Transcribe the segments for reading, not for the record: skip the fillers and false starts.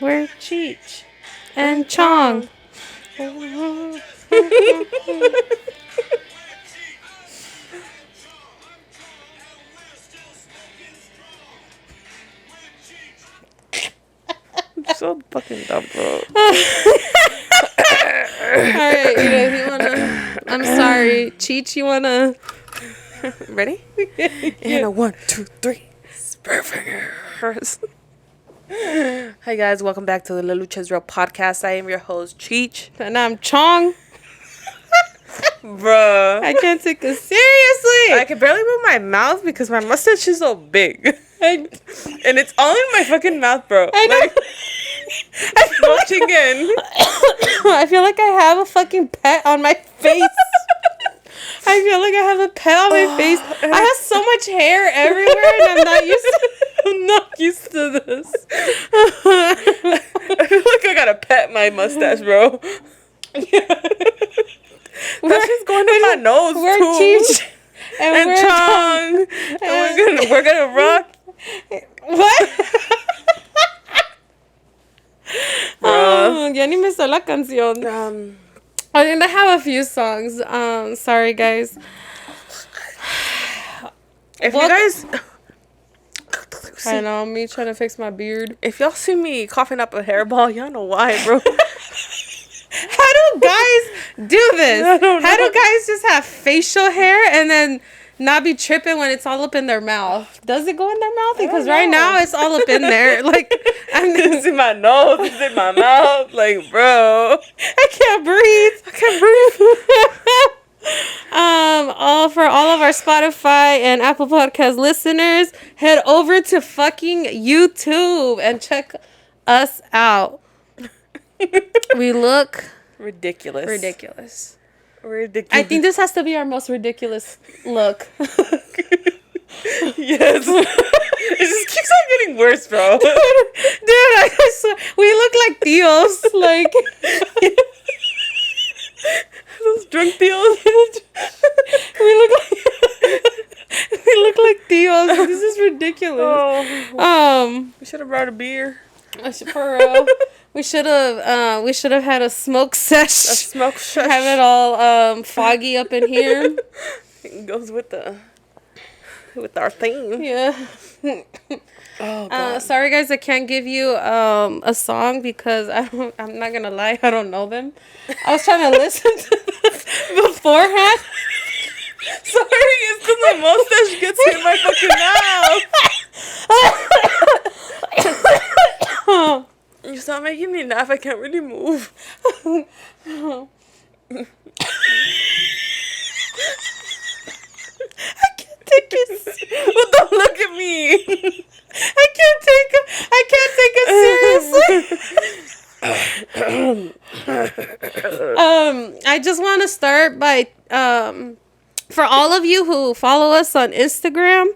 We're Cheech and Chong. I'm so fucking dumb, bro. Alright, Edith, you wanna... I'm sorry. Cheech, you wanna... Ready? And a 1, 2, 3. Spurfingers. Hi guys, welcome back to the Lucha's Real podcast. I am your host, Cheech. And I'm Chong. Bruh. I can't take it seriously. I can barely move my mouth because my mustache is so big. And it's all in my fucking mouth, bro. I know. Like, watching in. I feel like I have a fucking pet on my face. I feel like I have a pet on my face. I have so much hair everywhere, and I'm not used to this. I feel like I gotta pet my mustache, bro. That's just going to my nose, we're too. Cheech And we're Chong. And we're gonna rock. What? Bruh. Ya ni me sé la canción. I think I have a few songs. Sorry guys. If you guys... I know, me trying to fix my beard. If y'all see me coughing up a hairball, y'all know why, bro. How do guys do this? I don't know. How do guys just have facial hair and then not be tripping when it's all up in their mouth? Does it go in their mouth? Because right now it's all up in there. Like, It's in my nose, it's in my mouth. Like, bro. I can't breathe. For all of our Spotify and Apple Podcast listeners, head over to fucking YouTube and check us out. We look Ridiculous. I think this has to be our most ridiculous look. Yes. It just keeps on getting worse, bro. Dude, I swear, we look like tios. Like, those drunk deals. we look like tios. This is ridiculous. Oh. We should have brought a beer. For real. We should have had a smoke sesh. A smoke sesh. Have it all foggy up in here. It goes with our theme. Yeah. Oh god. Sorry guys, I can't give you a song because I'm not gonna lie, I don't know them. I was trying to listen to them beforehand. Sorry, it's because my mustache gets in my fucking mouth. You stop making me laugh. I can't really move. I can't take it. Well, don't look at me. I can't take it seriously. I just want to start by for all of you who follow us on Instagram.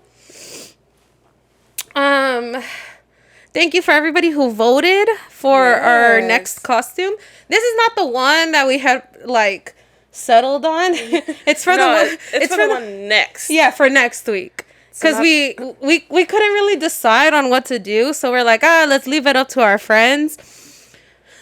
Thank you for everybody who voted for our next costume. This is not the one that we had like settled on. It's for the one. It's for the one next. Yeah, for next week. Because we couldn't really decide on what to do. So we're like, let's leave it up to our friends.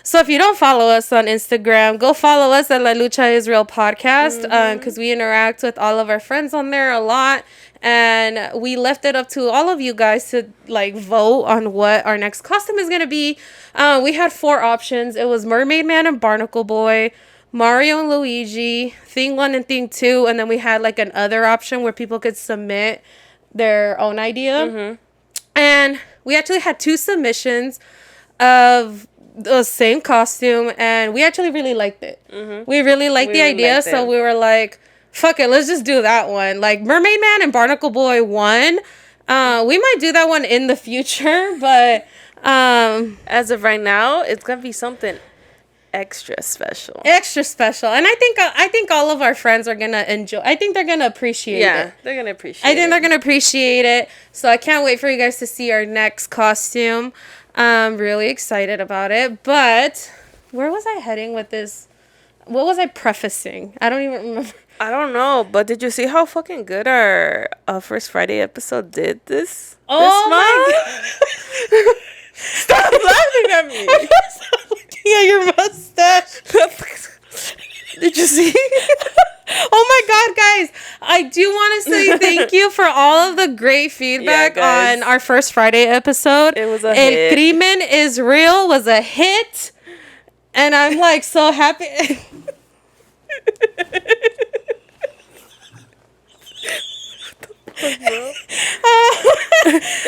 So if you don't follow us on Instagram, go follow us at La Lucha is Real Podcast. Because we interact with all of our friends on there a lot. And we left it up to all of you guys to like vote on what our next costume is going to be. We had 4 options. It was Mermaid Man and Barnacle Boy, Mario and Luigi, Thing 1 and Thing 2. And then we had like another option where people could submit their own idea. And we actually had 2 submissions of the same costume, and we actually really liked it. We really liked the idea, so we were like, fuck it, let's just do that one. Like, Mermaid Man and Barnacle Boy won. We might do that one in the future, but as of right now, it's gonna be something extra special. And I think all of our friends are gonna enjoy. I think they're gonna appreciate it. Yeah, they're gonna appreciate it. I think they're gonna appreciate it. So I can't wait for you guys to see our next costume. I'm really excited about it. But where was I heading with this? What was I prefacing? I don't even remember. I don't know, but did you see how fucking good our First Friday episode did this? Oh this month? my God. Stop laughing at me? Stop looking at your mustache. Did you see? Oh my God, guys. I do want to say thank you for all of the great feedback on our first Friday episode. It was a hit. El Crimen is Real was a hit. And I'm like so happy. It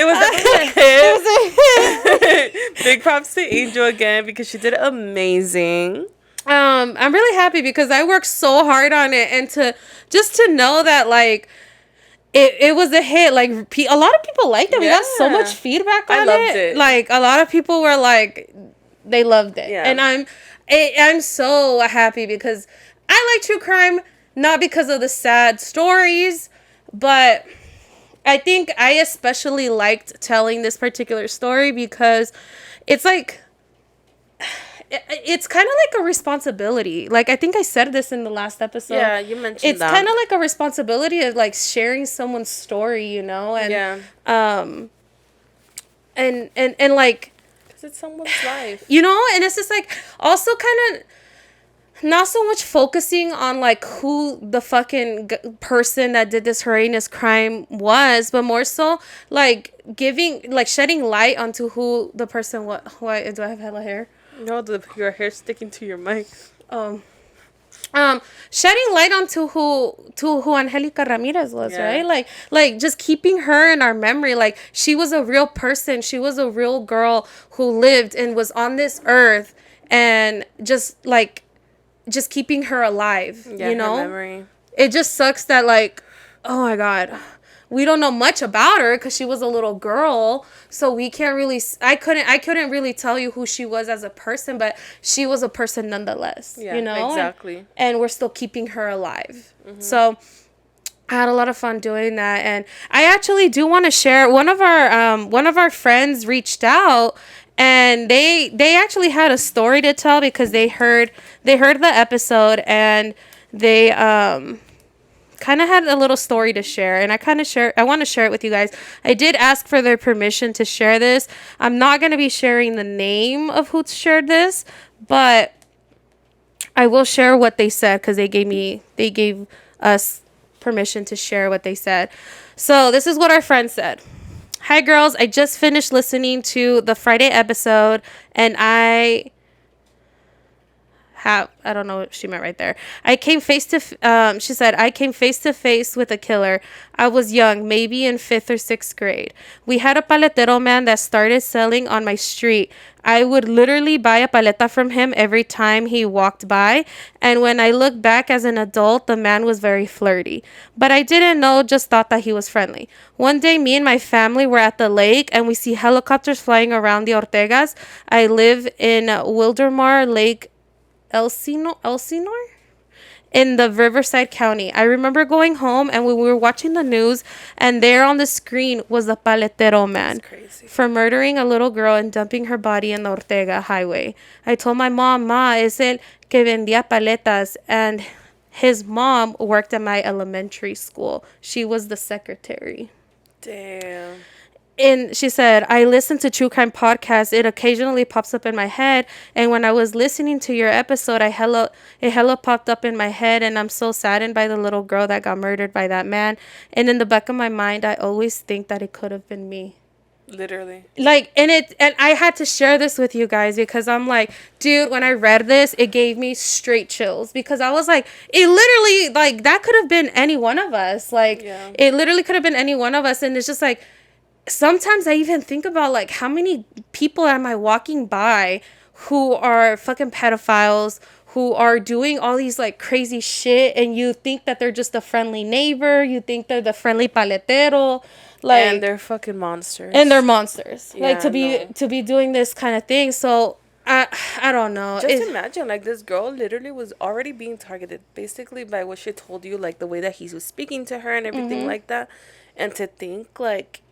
was definitely a hit. It was a hit. Big props to Angel again because she did amazing. I'm really happy because I worked so hard on it, and to know that like it was a hit. Like a lot of people liked it. We got so much feedback on it. I loved it. Like a lot of people were like they loved it, and I'm so happy because I like true crime not because of the sad stories, but I think I especially liked telling this particular story because it's like. It's kind of like a responsibility. Like, I think I said this in the last episode. Yeah, you mentioned it's that. It's kind of like a responsibility of, like, sharing someone's story, you know? And, and like... Because it's someone's life. You know? And it's just, like, also kind of... Not so much focusing on, like, who the fucking person that did this horrendous crime was, but more so, like, shedding light onto who the person was. Why do I have hella hair? No, your hair sticking to your mic. Shedding light onto who Angelica Ramirez was, right? Like just keeping her in our memory. Like she was a real person. She was a real girl who lived and was on this earth, and just keeping her alive. Yeah, you know, her memory. It just sucks that like, oh my God. We don't know much about her because she was a little girl, so we can't really. I couldn't really tell you who she was as a person, but she was a person nonetheless. Yeah, you know, exactly. And we're still keeping her alive. Mm-hmm. So I had a lot of fun doing that, and I actually do want to share. One of our friends reached out, and they actually had a story to tell because they heard the episode, and they kind of had a little story to share, and I want to share it with you guys. I did ask for their permission to share this. I'm not going to be sharing the name of who shared this, but I will share what they said because they gave us permission to share what they said. So this is what our friend said. Hi girls, I just finished listening to the Friday episode, and I don't know what she meant right there. She said, I came face to face with a killer. I was young, maybe in 5th or 6th grade. We had a paletero man that started selling on my street. I would literally buy a paleta from him every time he walked by. And when I look back as an adult, the man was very flirty. But I didn't know, just thought that he was friendly. One day, me and my family were at the lake, and we see helicopters flying around the Ortegas. I live in Wildermar Lake, Elsinore in the Riverside County. I remember going home, and when we were watching the news, and there on the screen was the paletero man for murdering a little girl and dumping her body in the Ortega highway. I told my mom, Ma, es el que vendía paletas, and his mom worked at my elementary school. She was the secretary. Damn. And she said, I listen to true crime podcasts. It occasionally pops up in my head. And when I was listening to your episode, it hella popped up in my head. And I'm so saddened by the little girl that got murdered by that man. And in the back of my mind, I always think that it could have been me. Literally. Like, and I had to share this with you guys because I'm like, dude, when I read this, it gave me straight chills because I was like, it literally, like, that could have been any one of us. Like, It literally could have been any one of us. And it's just like, sometimes I even think about, like, how many people am I walking by who are fucking pedophiles, who are doing all these, like, crazy shit, and you think that they're just a friendly neighbor, you think they're the friendly paletero, like... And they're fucking monsters. And they're monsters. Yeah, like, to be doing this kind of thing, so... I don't know. Just imagine, like, this girl literally was already being targeted, basically, by what she told you, like, the way that he was speaking to her and everything like that, and to think, like...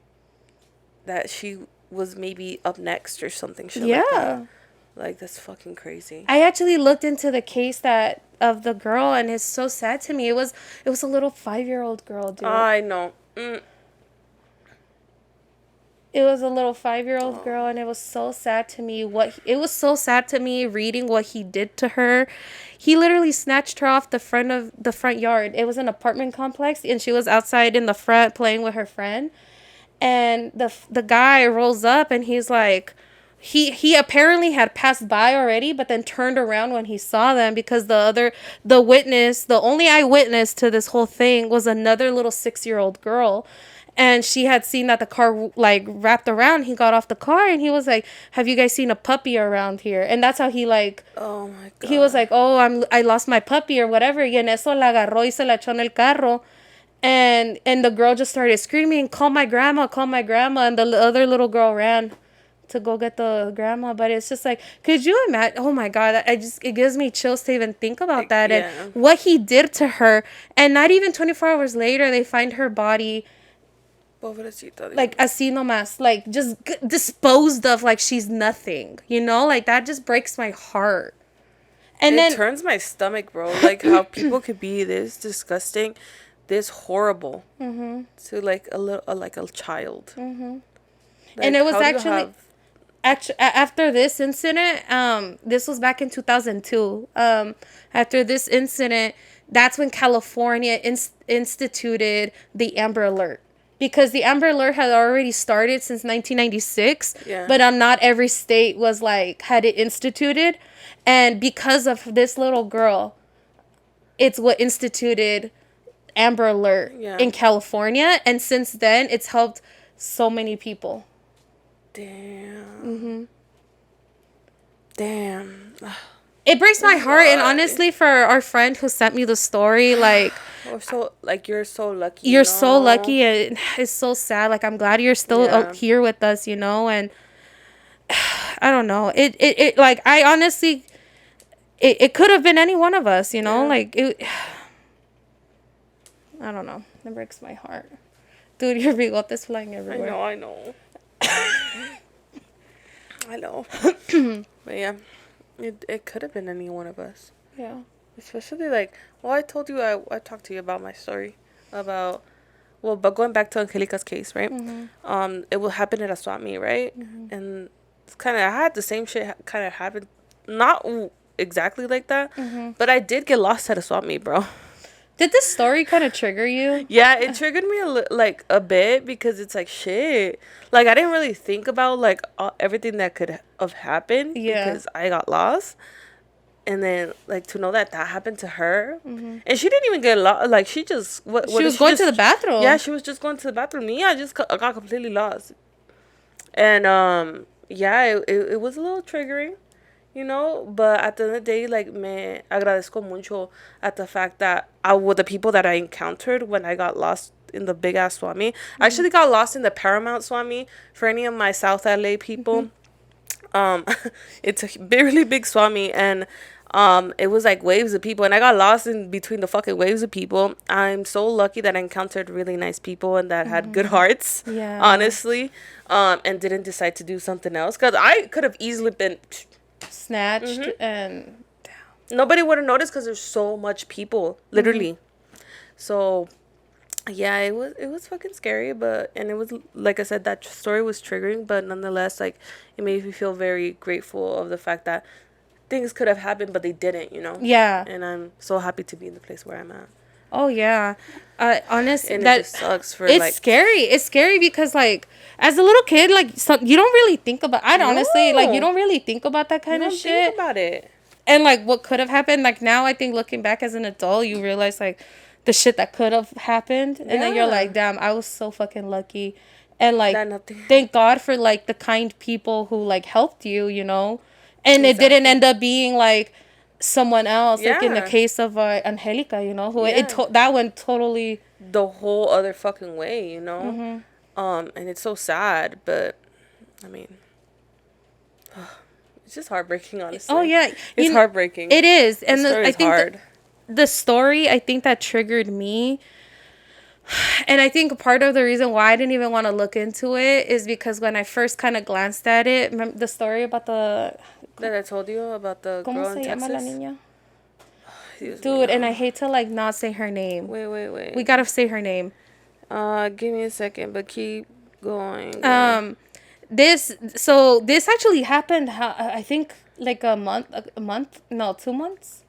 that she was maybe up next or something shit like that. Like, that's fucking crazy. I actually looked into the case of the girl, and it's so sad to me. It was a little 5-year-old girl, dude. I know. It was a little 5-year-old girl, and it was so sad to me. It was so sad to me reading what he did to her. He literally snatched her off the front yard. It was an apartment complex, and she was outside in the front playing with her friend. And the guy rolls up, and he's like, he apparently had passed by already, but then turned around when he saw them, because the only eyewitness to this whole thing was another little 6-year-old girl. And she had seen that the car like wrapped around. He got off the car, and he was like, "Have you guys seen a puppy around here?" And that's how he like. Oh my god. He was like, "Oh, I lost my puppy or whatever." Y en eso la agarró y se la echó en el carro. And the girl just started screaming, "Call my grandma, call my grandma." And the other little girl ran to go get the grandma. But it's just like, could you imagine? Oh my god, it gives me chills to even think about that. Yeah. And what he did to her. And not even 24 hours later, they find her body like así nomás, like just disposed of, like she's nothing, you know? Like that just breaks my heart. And it turns my stomach, bro. Like how people could be this disgusting, this horrible to like a child. Like, and it was actually after this incident, this was back in 2002. After this incident, that's when California instituted the Amber Alert. Because the Amber Alert had already started since 1996, but not every state was like had it instituted, and because of this little girl, it's what instituted Amber Alert in California, and since then it's helped so many people. Damn. Damn. It breaks my heart, and honestly, for our friend who sent me the story, like. You're so lucky. You're so lucky, and it's so sad. Like, I'm glad you're still here with us, you know, and I don't know. It like, I honestly, it could have been any one of us, you know, like, I don't know. It breaks my heart. Dude, your bigote is flying everywhere. I know. I know. But yeah, it could have been any one of us. Yeah. Especially like, well, I told you, I talked to you about my story about, well, but going back to Angelica's case, right? It will happen at a swap meet, right? And it's kind of, I had the same shit kind of happen, not exactly like that, but I did get lost at a swap meet, bro. Did this story kind of trigger you? Yeah, it triggered me a bit, because it's like, shit. Like, I didn't really think about like everything that could have happened because I got lost. And then, like, to know that happened to her. And she didn't even get lost. Like, she just... She was going to the bathroom. Yeah, she was just going to the bathroom. Me, I got completely lost. And, yeah, it was a little triggering, you know? But at the end of the day, like, me agradezco mucho at the fact that with the people that I encountered when I got lost in the big-ass Swami. I actually got lost in the Paramount Swami. For any of my South LA people, it's a really big Swami, and... it was like waves of people, and I got lost in between the fucking waves of people. I'm so lucky that I encountered really nice people and that had good hearts, honestly, and didn't decide to do something else, because I could have easily been snatched and nobody would have noticed, because there's so much people, literally. So yeah, it was fucking scary, and it was, like I said, that story was triggering, but nonetheless, like, it made me feel very grateful of the fact that things could have happened, but they didn't, you know? Yeah. And I'm so happy to be in the place where I'm at. Oh, yeah. Honestly, and that it just sucks for, it's like... scary. It's scary because, like, as a little kid, like, you don't really think about... honestly, like, you don't really think about that kind of shit. You don't think about it. And, like, what could have happened. Like, now I think looking back as an adult, you realize, like, the shit that could have happened. And then you're like, damn, I was so fucking lucky. And, like, thank God for, like, the kind people who, like, helped you, you know? And it didn't end up being, like, someone else. Like, in the case of Angelica, you know? Who that went totally... the whole other fucking way, you know? And it's so sad, but, I mean... it's just heartbreaking, honestly. Oh, yeah. It's heartbreaking. It is. And I think the story, I think that triggered me... And I think part of the reason why I didn't even want to look into it is because when I first kind of glanced at it, remember the story about the... that I told you about the girl in Texas? La niña? Dude, and I hate to, like, not say her name. Wait. We gotta say her name. Give me a second, but keep going. This actually happened, I think, like a month, no, 2 months.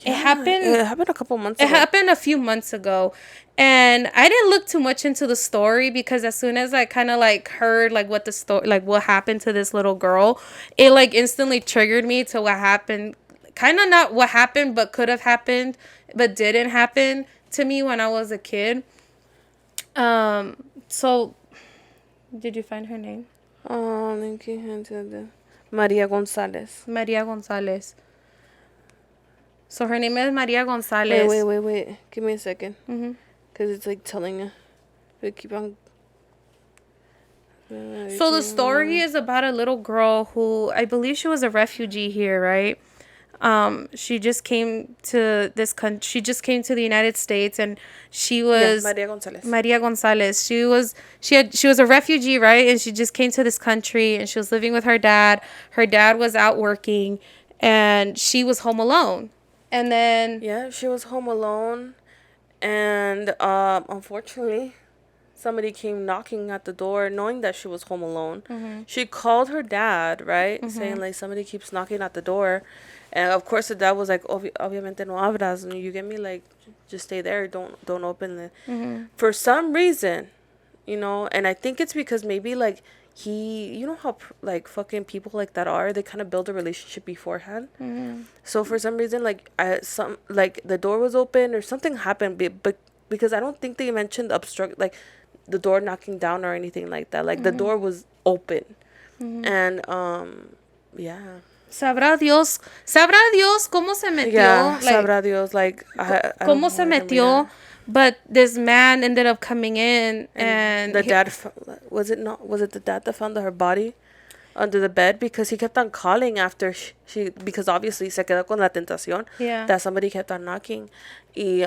Yeah, it happened a couple months It ago. happened a few months ago. And I didn't look too much into the story because as soon as I kind of like heard like what the story, like what happened to this little girl, it like instantly triggered me to what happened. Kind of not what happened, but could have happened, but didn't happen to me when I was a kid. So did you find her name? Maria Gonzalez. Maria Gonzalez. So her name is Maria Gonzalez. Wait. Give me a second. Because it's like telling you. We keep on. So the story is about a little girl who I believe she was a refugee here, right? She just came to this country. She just came to the United States, and she was Maria Gonzalez. Maria Gonzalez. She was a refugee, right? And she just came to this country, and she was living with her dad. Her dad was out working, and she was home alone. And then she was home alone, and unfortunately, somebody came knocking at the door, knowing that she was home alone. She called her dad, right, saying like somebody keeps knocking at the door, and of course the dad was like, "Obviamente no abras, you get me, like just stay there, don't open it." For some reason, and I think it's because maybe like you know how like fucking people like that are, they kind of build a relationship beforehand. So for some reason, like the door was open or something happened, but because I don't think they mentioned obstruct, like the door knocking down or anything like that. Like the door was open. And yeah. Sabrá Dios cómo se metió. Yeah, sabrá Dios, like I cómo se metió. But this man ended up coming in, and the dad was it the dad that found her body under the bed, because he kept on calling after she because obviously se quedó con la tentación that somebody kept on knocking, y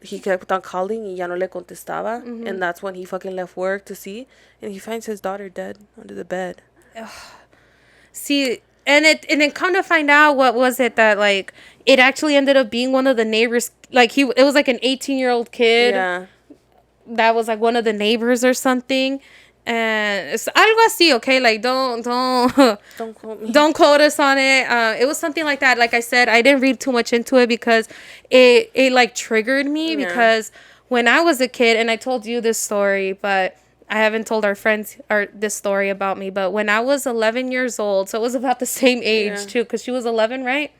he kept on calling y ya no le contestaba, and that's when he fucking left work to see, and he finds his daughter dead under the bed. See, and then come to find out, what was it that like it actually ended up being one of the neighbors, like it was like an 18-year-old kid that was like one of the neighbors or something. And it's algo así, okay? Like don't quote me. Don't quote us on it. It was something like that. Like I said, I didn't read too much into it because it like triggered me because when I was a kid, and I told you this story, but I haven't told our friends this story about me. But when I was 11 years old, so it was about the same age too, because she was 11, right?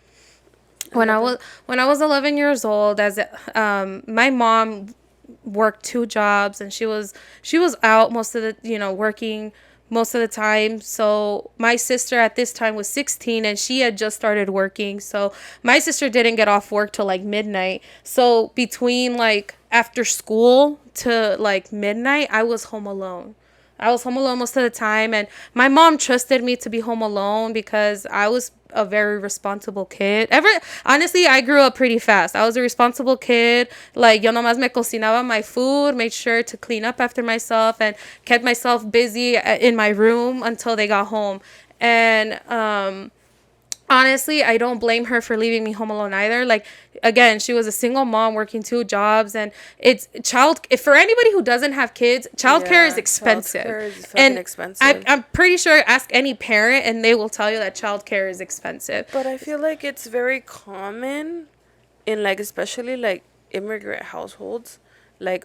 When I was 11 years old, as my mom worked 2 jobs, and she was out most of the working most of the time. So my sister at this time was 16, and she had just started working. So my sister didn't get off work till like midnight. So between like after school to like midnight, I was home alone. Most of the time, and my mom trusted me to be home alone because I was a very responsible kid. Honestly, I grew up pretty fast. I was a responsible kid. Like, yo nomás me cocinaba my food, made sure to clean up after myself, and kept myself busy in my room until they got home. And honestly, I don't blame her for leaving me home alone either. Like, again, she was a single mom working 2 jobs, and for anybody who doesn't have kids, childcare is expensive. Childcare is fucking expensive. I'm pretty sure, ask any parent and they will tell you that childcare is expensive. But I feel like it's very common in like, especially like immigrant households, like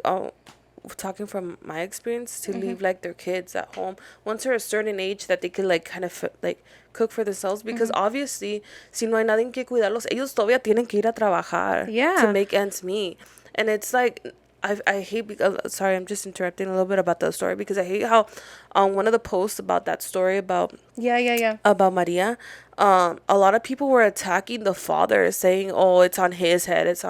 talking from my experience, to leave like their kids at home once they're a certain age that they could like kind of like cook for themselves, because obviously si no hay nadie que cuidarlos, ellos todavía tienen que ir a trabajar to make ends meet. And it's like I hate, sorry, I'm just interrupting a little bit about the story, because I hate how on one of the posts about that story about about Maria, a lot of people were attacking the father, saying, "Oh, it's on his head. It's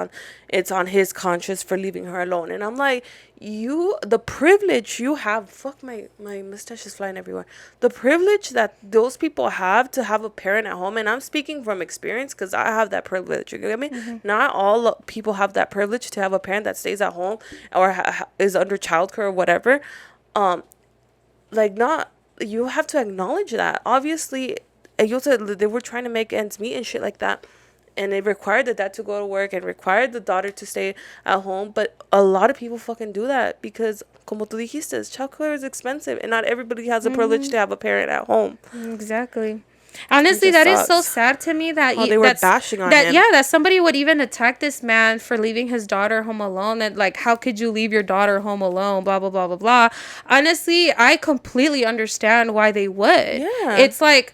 on his conscience for leaving her alone." And I'm like, the privilege you have, fuck, my mustache is flying everywhere. The privilege that those people have to have a parent at home, and I'm speaking from experience because I have that privilege. You get me? Not all people have that privilege to have a parent that stays at home or is under childcare or whatever. You have to acknowledge that. Obviously, they were trying to make ends meet and shit like that. and it required the dad to go to work and required the daughter to stay at home. But a lot of people fucking do that because, como tú dijiste, childcare is expensive, and not everybody has the privilege to have a parent at home. Exactly. Honestly, that is so sad to me that they were bashing on him. Yeah, that somebody would even attack this man for leaving his daughter home alone. And like, how could you leave your daughter home alone? Blah blah blah blah blah. Honestly, I completely understand why they would. Yeah. It's like.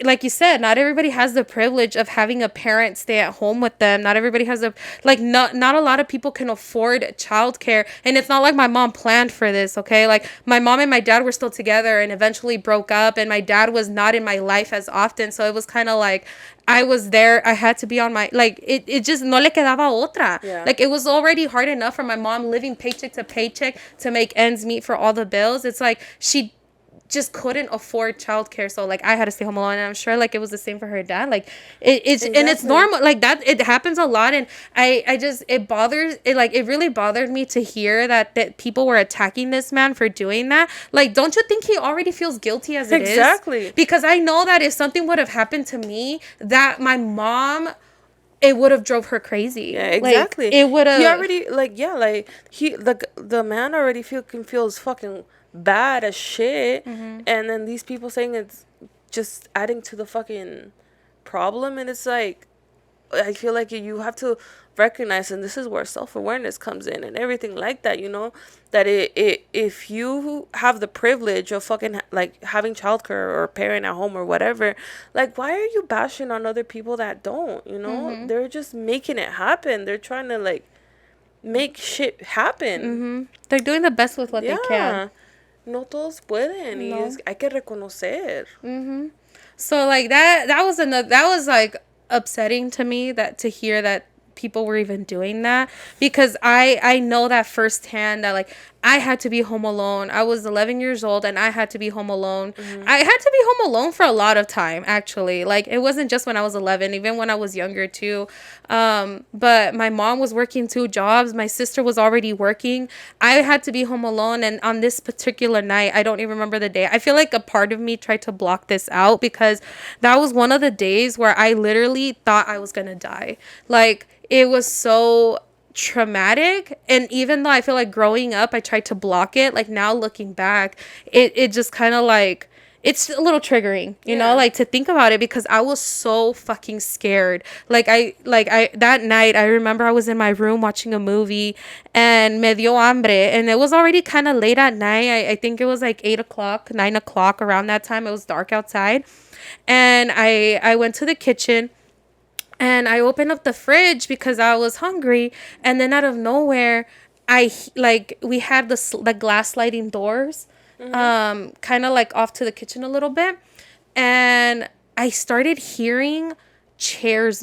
Like you said, not everybody has the privilege of having a parent stay at home with them. Not everybody has not a lot of people can afford childcare. And it's not like my mom planned for this, okay? Like, my mom and my dad were still together and eventually broke up, and my dad was not in my life as often. So it was kind of like, I was there. I had to be on my, like, it just no le quedaba otra. Yeah. Like, it was already hard enough for my mom living paycheck to paycheck to make ends meet for all the bills. It's like, she just couldn't afford childcare, so like I had to stay home alone. And I'm sure like it was the same for her dad. Like it's exactly. And it's normal like that. It happens a lot, and I just it really bothered me to hear that people were attacking this man for doing that. Like, don't you think he already feels guilty as it is? Exactly. Because I know that if something would have happened to me, that my mom, it would have drove her crazy. Yeah, exactly. Like, it would have. He already the man already feels fucking bad as shit, and then these people saying it's just adding to the fucking problem. And it's like, I feel like you have to recognize, and this is where self-awareness comes in and everything like that, you know, that if you have the privilege of fucking like having childcare or a parent at home or whatever, like, why are you bashing on other people that don't, you know? They're just making it happen. They're trying to like make shit happen. They're doing the best with what they can. No todos pueden, y hay que reconocer. So like that was like upsetting to me, that to hear that people were even doing that, because I know that firsthand, that like I had to be home alone. I was 11 years old and I had to be home alone. I had to be home alone for a lot of time, actually. Like, it wasn't just when I was 11, even when I was younger too. But my mom was working 2 jobs. My sister was already working. I had to be home alone. And on this particular night, I don't even remember the day. I feel like a part of me tried to block this out, because that was one of the days where I literally thought I was gonna die. Like, it was so traumatic. And even though I feel like growing up I tried to block it, like now looking back, it just kind of like, it's a little triggering, you know, like to think about it, because I was so fucking scared. I that night, I remember I was in my room watching a movie and me dio hambre, and it was already kind of late at night. I think it was like 8 o'clock, 9 o'clock, around that time. It was dark outside, and I went to the kitchen. And I opened up the fridge because I was hungry. And then out of nowhere, we had the glass sliding doors, kind of like off to the kitchen a little bit. And I started hearing chairs.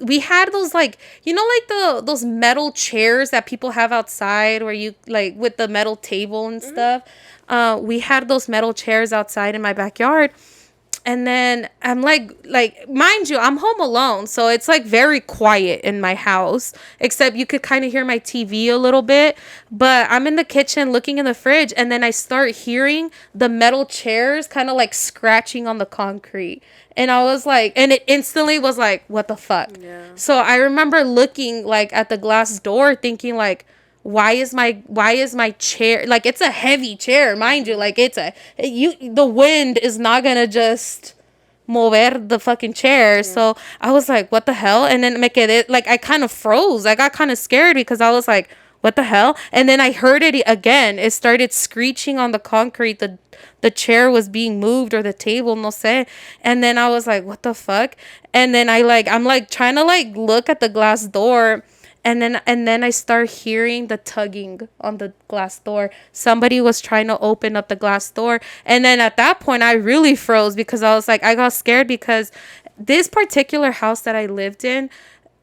We had those, like, you know, like those metal chairs that people have outside, where you like with the metal table and stuff. We had those metal chairs outside in my backyard. And then I'm like, mind you, I'm home alone. So it's like very quiet in my house, except you could kind of hear my TV a little bit. But I'm in the kitchen looking in the fridge, and then I start hearing the metal chairs kind of like scratching on the concrete. And I was like, and it instantly was like, what the fuck? Yeah. So I remember looking like at the glass door, thinking like, why is my chair, like, it's a heavy chair, mind you, like, the wind is not gonna just mover the fucking chair. Yeah. So I was like, what the hell? And then me quedé, like, I kind of froze. I got kind of scared, because I was like, what the hell? And then I heard it again. It started screeching on the concrete. The chair was being moved, or the table, no sé. And then I was like, what the fuck? And then I'm like trying to like look at the glass door. And then I start hearing the tugging on the glass door. Somebody was trying to open up the glass door. And then at that point, I really froze, because I was like, I got scared, because this particular house that I lived in,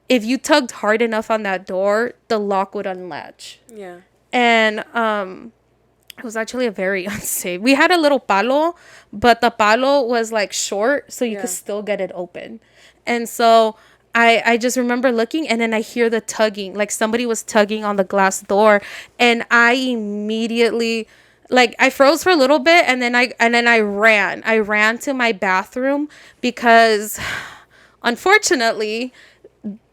if you tugged hard enough on that door, the lock would unlatch. Yeah. And it was actually a very unsafe. We had a little palo, but the palo was like short, so you could still get it open. And so I just remember looking, and then I hear the tugging, like somebody was tugging on the glass door, and I immediately, like, I froze for a little bit, and then I ran to my bathroom, because unfortunately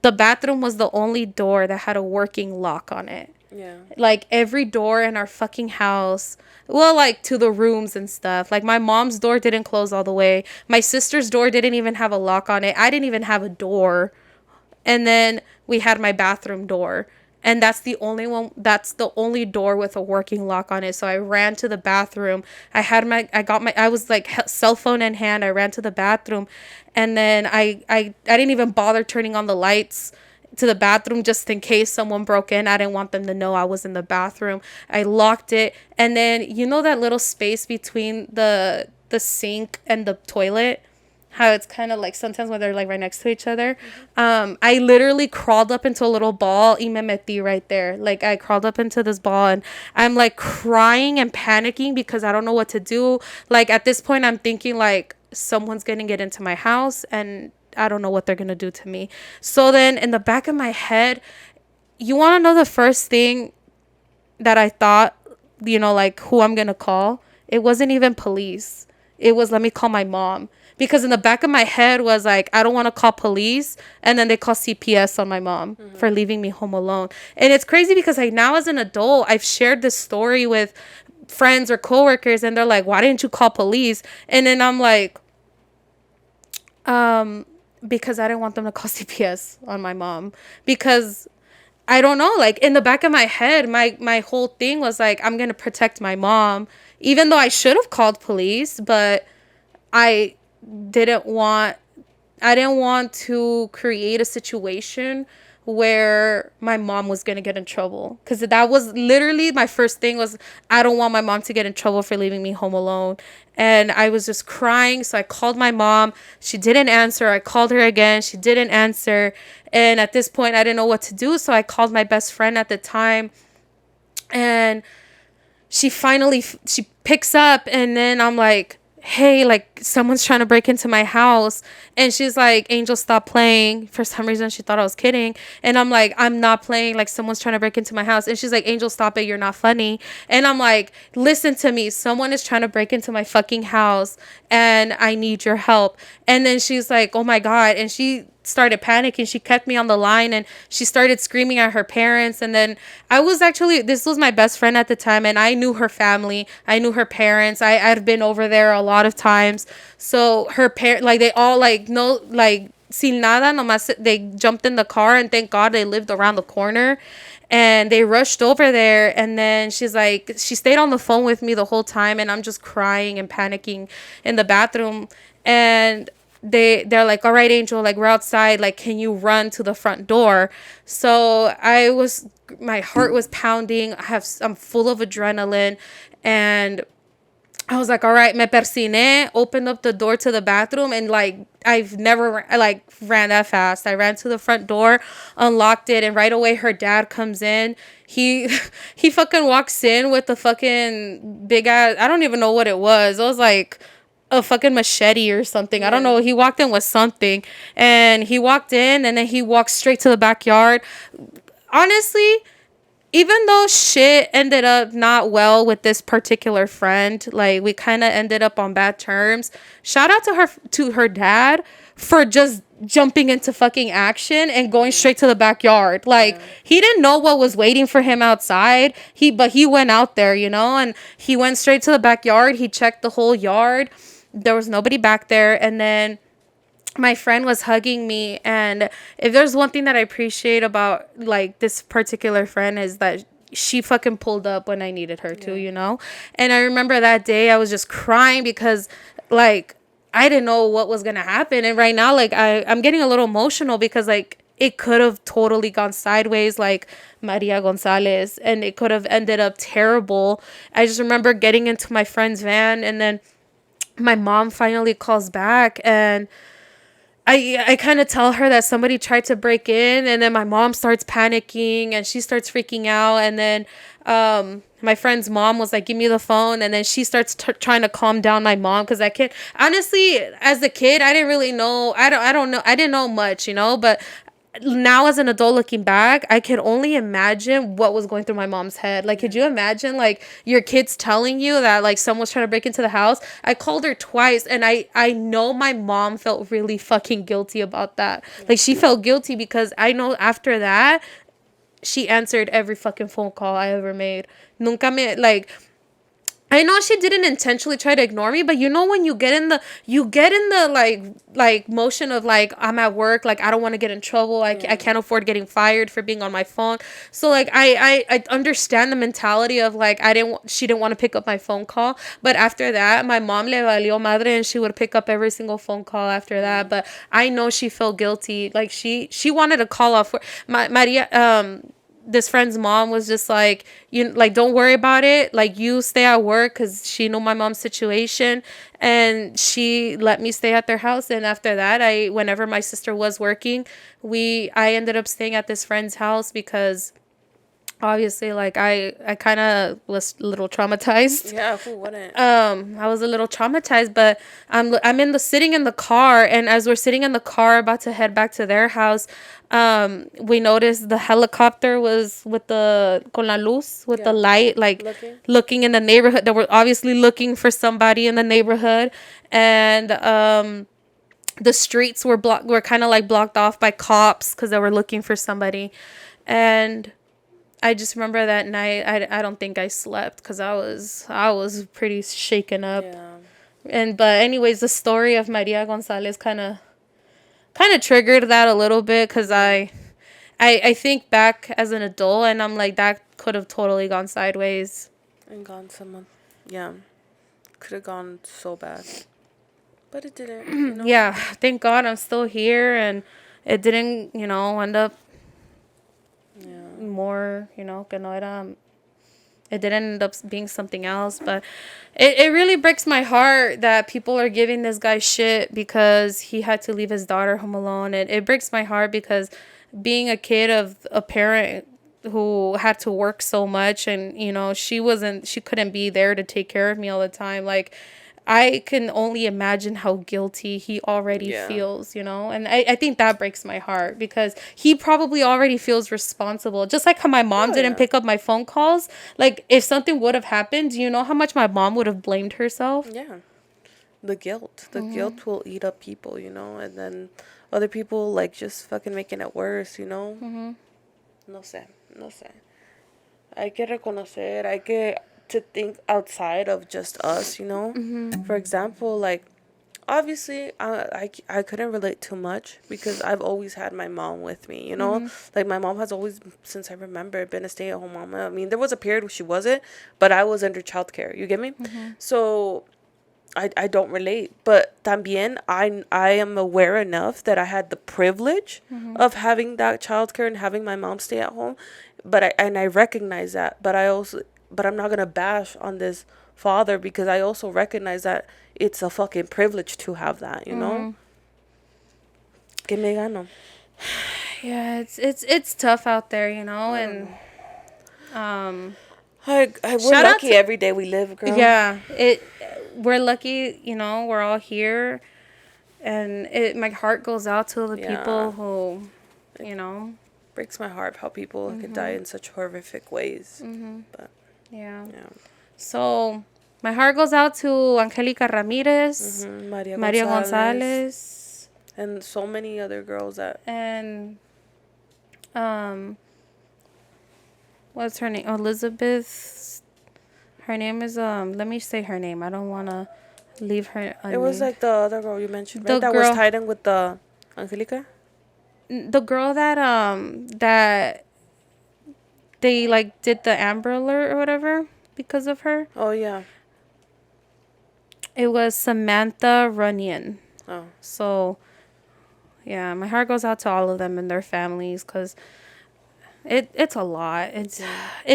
the bathroom was the only door that had a working lock on it. Yeah. Like, every door in our fucking house, well, like, to the rooms and stuff. Like, my mom's door didn't close all the way. My sister's door didn't even have a lock on it. I didn't even have a door. And then we had my bathroom door. And that's the only one, that's the only door with a working lock on it. So I ran to the bathroom. I was like cell phone in hand. I ran to the bathroom. And then I didn't even bother turning on the lights to the bathroom just in case someone broke in. I didn't want them to know I was in the bathroom. I locked it. And then, you know, that little space between the sink and the toilet, how it's kind of like sometimes when they're like right next to each other. I literally crawled up into a little ball y me metí right there. Like, I crawled up into this ball and I'm like crying and panicking because I don't know what to do. Like, at this point I'm thinking like someone's gonna get into my house and I don't know what they're gonna do to me. So then in the back of my head, you want to know the first thing that I thought, you know, like who I'm gonna call? It wasn't even police. It was, let me call my mom. Because in the back of my head was like, I don't want to call police. And then they call CPS on my mom for leaving me home alone. And it's crazy because like now as an adult, I've shared this story with friends or coworkers and they're like, why didn't you call police? And then I'm like, because I didn't want them to call CPS on my mom. Because I don't know, like in the back of my head, my whole thing was like, I'm going to protect my mom, even though I should have called police, but I didn't want to create a situation where my mom was going to get in trouble, because that was literally my first thing was I don't want my mom to get in trouble for leaving me home alone. And I was just crying, so I called my mom. She didn't answer. I called her again. She didn't answer. And at this point I didn't know what to do, so I called my best friend at the time, and she picks up. And then I'm like, hey, like someone's trying to break into my house. And she's like, Angel, stop playing. For some reason she thought I was kidding. And I'm like, I'm not playing, like someone's trying to break into my house. And she's like, Angel, stop it, you're not funny. And I'm like, listen to me, someone is trying to break into my fucking house and I need your help. And then she's like, oh my God. And she started panicking. She kept me on the line and she started screaming at her parents. And then this was my best friend at the time, and I knew her family. I knew her parents. I'd been over there a lot of times. So her parents, like, they all like no, like sin nada, nomás they jumped in the car, and thank God they lived around the corner. And they rushed over there. And then she's like, she stayed on the phone with me the whole time, and I'm just crying and panicking in the bathroom. And they're like, all right, Angel, like we're outside, like can you run to the front door? So my heart was pounding. I'm full of adrenaline, and I was like, all right, me persiné, opened up the door to the bathroom, and like I've never like ran that fast. I ran to the front door, unlocked it, and right away her dad comes in. He fucking walks in with the fucking big ass, I don't even know what it was. It was like a fucking machete or something. Yeah. I don't know. He walked in with something, and he walked in, and then he walked straight to the backyard. Honestly, even though shit ended up not well with this particular friend, like we kind of ended up on bad terms. Shout out to her dad for just jumping into fucking action and going straight to the backyard. Like, he didn't know what was waiting for him outside. But he went out there, you know, and he went straight to the backyard. He checked the whole yard. There was nobody back there. And then my friend was hugging me. And if there's one thing that I appreciate about like this particular friend is that she fucking pulled up when I needed her to, you know. And I remember that day I was just crying because like I didn't know what was gonna happen. And right now, like I'm getting a little emotional because like it could have totally gone sideways, like Maria Gonzalez, and it could have ended up terrible. I just remember getting into my friend's van, and then my mom finally calls back, and I kind of tell her that somebody tried to break in, and then my mom starts panicking and she starts freaking out. And then my friend's mom was like, give me the phone. And then she starts trying to calm down my mom, because I can't, honestly, as a kid, I didn't really know. I don't know. I didn't know much, you know, but now as an adult looking back, I can only imagine what was going through my mom's head. Like, could you imagine, like, your kids telling you that, like, someone's trying to break into the house? I called her twice, and I know my mom felt really fucking guilty about that. Like, she felt guilty because I know after that, she answered every fucking phone call I ever made. Nunca me, like, I know she didn't intentionally try to ignore me, but you know when you get in the like motion of like I'm at work, like I don't want to get in trouble. I can't afford getting fired for being on my phone. So like I understand the mentality of like she didn't want to pick up my phone call, but after that my mom le valió madre and she would pick up every single phone call after that. But I know she felt guilty. Like she wanted to call off Maria this friend's mom was just like, you like, don't worry about it, like you stay at work, because she knew my mom's situation, and she let me stay at their house. And after that, whenever my sister was working, I ended up staying at this friend's house because obviously like I kind of was a little traumatized. Yeah, who wouldn't? I was a little traumatized, but I'm sitting in the car, and as we're sitting in the car about to head back to their house, we noticed the helicopter was with the con la luz, with the light, like looking in the neighborhood. They were obviously looking for somebody in the neighborhood, and the streets were kind of like blocked off by cops because they were looking for somebody. And I just remember that night, I don't think I slept because I was pretty shaken up. Yeah. But anyways, the story of Maria Gonzalez kind of triggered that a little bit, because I think back as an adult, and I'm like, that could have totally gone sideways. And gone someone. Yeah. Could have gone so bad. But it didn't. You know? Yeah. Thank God I'm still here, and it didn't, end up more, que no era, it didn't end up being something else. But it really breaks my heart that people are giving this guy shit because he had to leave his daughter home alone. And it breaks my heart because being a kid of a parent who had to work so much, and she couldn't be there to take care of me all the time, like I can only imagine how guilty he already feels, and I think that breaks my heart because he probably already feels responsible. Just like how my mom didn't pick up my phone calls. Like, if something would have happened, do you know how much my mom would have blamed herself? Yeah. The guilt. The guilt will eat up people, and then other people, like, just fucking making it worse, No sé. Hay que reconocer, hay que to think outside of just us, For example, like, obviously I couldn't relate too much because I've always had my mom with me, Like, my mom has always, since I remember, been a stay-at-home mom. I mean, there was a period where she wasn't, but I was under childcare, you get me? So I don't relate, but también I am aware enough that I had the privilege of having that childcare and having my mom stay at home, but I recognize that, but I'm not gonna bash on this father because I also recognize that it's a fucking privilege to have that, Que me gano. Yeah, it's tough out there, and we're lucky every day we live, girl. Yeah, we're lucky, we're all here, and my heart goes out to the people who, breaks my heart how people can die in such horrific ways. But yeah. So my heart goes out to Angelica Ramirez, Maria Gonzalez, and so many other girls and what's her name? Elizabeth. Her name is let me say her name. I don't want to leave her unnamed. It was like the other girl you mentioned, right? That was tied in with the Angelica? The girl that they like did the Amber Alert or whatever because of her. Oh yeah. It was Samantha Runyon. Oh. So yeah, my heart goes out to all of them and their families because it's a lot. It's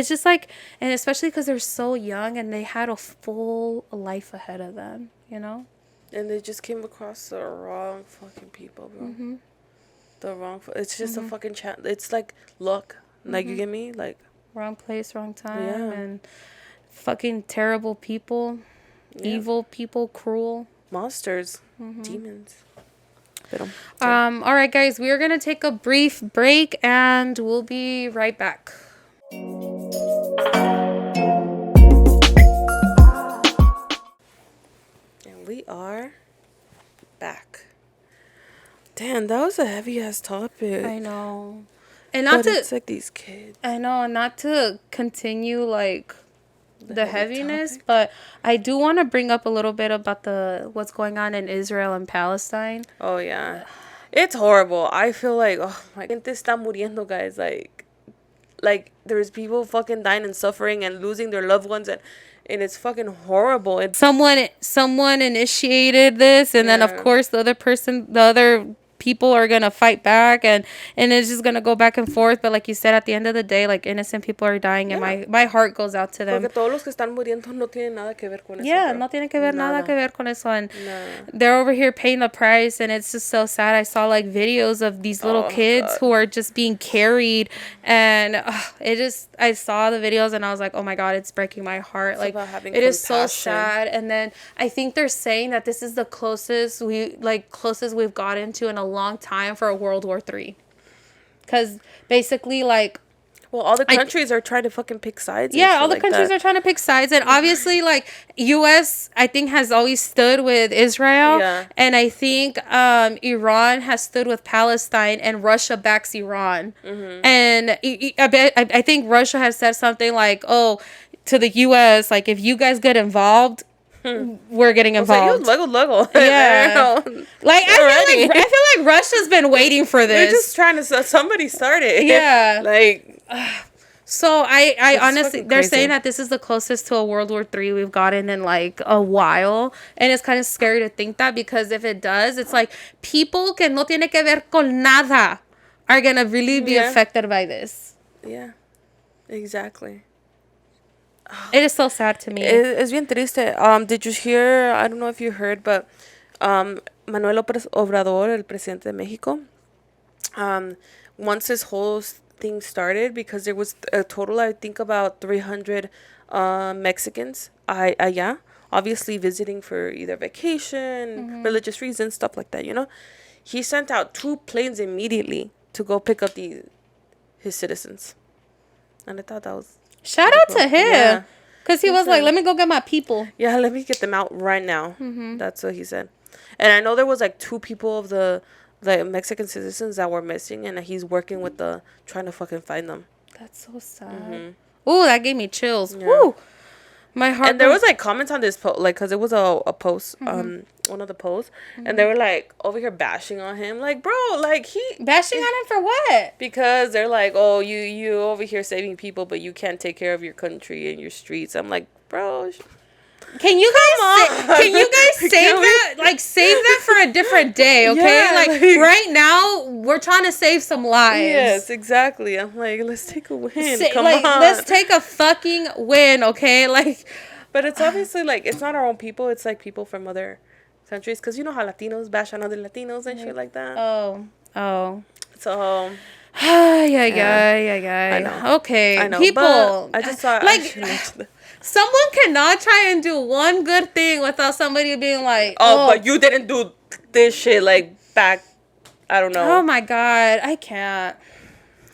just like, and especially because they're so young and they had a full life ahead of them, And they just came across the wrong fucking people, bro. The wrong. It's just a fucking chance. It's like luck. Like, you get me? Like, wrong place, wrong time, and fucking terrible people, evil people, cruel monsters, demons. Pero, All right, guys, we are going to take a brief break and we'll be right back. And we are back. Damn, that was a heavy ass topic. I know. And not but to, it's like these kids. I know, and not to continue like the heaviness, topic. but I do want to bring up a little bit about what's going on in Israel and Palestine. Oh yeah, it's horrible. I feel like, oh my, gente está muriendo, guys. Like there's people fucking dying and suffering and losing their loved ones, and it's fucking horrible. Someone initiated this, and then of course the other people are gonna fight back, and it's just gonna go back and forth. But like you said, at the end of the day, like innocent people are dying, and my heart goes out to them. Porque todos los que están muriendo no tienen nada que ver con eso. Yeah, no tiene que ver nada que ver con eso, and they're over here paying the price, and it's just so sad. I saw like videos of these little kids who are just being carried, and I saw the videos and I was like, oh my God, it's breaking my heart. It's like it is so sad. And then I think they're saying that this is the closest we've gotten to in a long time for a World War III, because basically like, well, all the countries are trying to fucking pick sides. Yeah, all the countries are trying to pick sides, and obviously like U.S. I think has always stood with Israel, and I think Iran has stood with Palestine, and Russia backs Iran, and I think Russia has said something like, oh, to the U.S. like, if you guys get involved, we're getting involved. Luego. Yeah. Like I feel like Russia's been waiting for this. They're just trying to somebody start it. Yeah. Like so I honestly, they're saying that this is the closest to a World War III we've gotten in like a while, and it's kind of scary to think that, because if it does, it's like people que no tiene que ver con nada are gonna really be affected by this. Yeah, exactly. It is so sad to me. Es bien triste. Did you hear? I don't know if you heard, but Manuel López Obrador, el presidente de Mexico, once this whole thing started, because there was a total, I think, about 300 Mexicans allá, obviously visiting for either vacation, religious reasons, stuff like that, you know. He sent out 2 planes immediately to go pick up his citizens. And I thought that was... Shout out to him. Because he was like, let me go get my people. Yeah, let me get them out right now. That's what he said. And I know there was like 2 people of the Mexican citizens that were missing, and he's working with trying to fucking find them. That's so sad. Ooh, that gave me chills. Yeah. Woo. My heart. And there was like comments on this post, like, because it was a post, one of the posts, and they were like over here bashing on him, like, bro, like bashing on him for what? Because they're like, oh, you over here saving people, but you can't take care of your country and your streets. I'm like, bro. Can you guys save that? Like, save that for a different day, okay? Yeah, like right now, we're trying to save some lives. Yes, exactly. I'm like, let's take a win. Come on. Let's take a fucking win, okay? Like, but it's obviously like, it's not our own people. It's like people from other countries, because you know how Latinos bash on other Latinos and shit like that. Oh. So. Yeah. I know. Okay. I know. People. I just thought like. Someone cannot try and do one good thing without somebody being like, oh, but you didn't do this shit, like, back, I don't know. Oh, my God. I can't.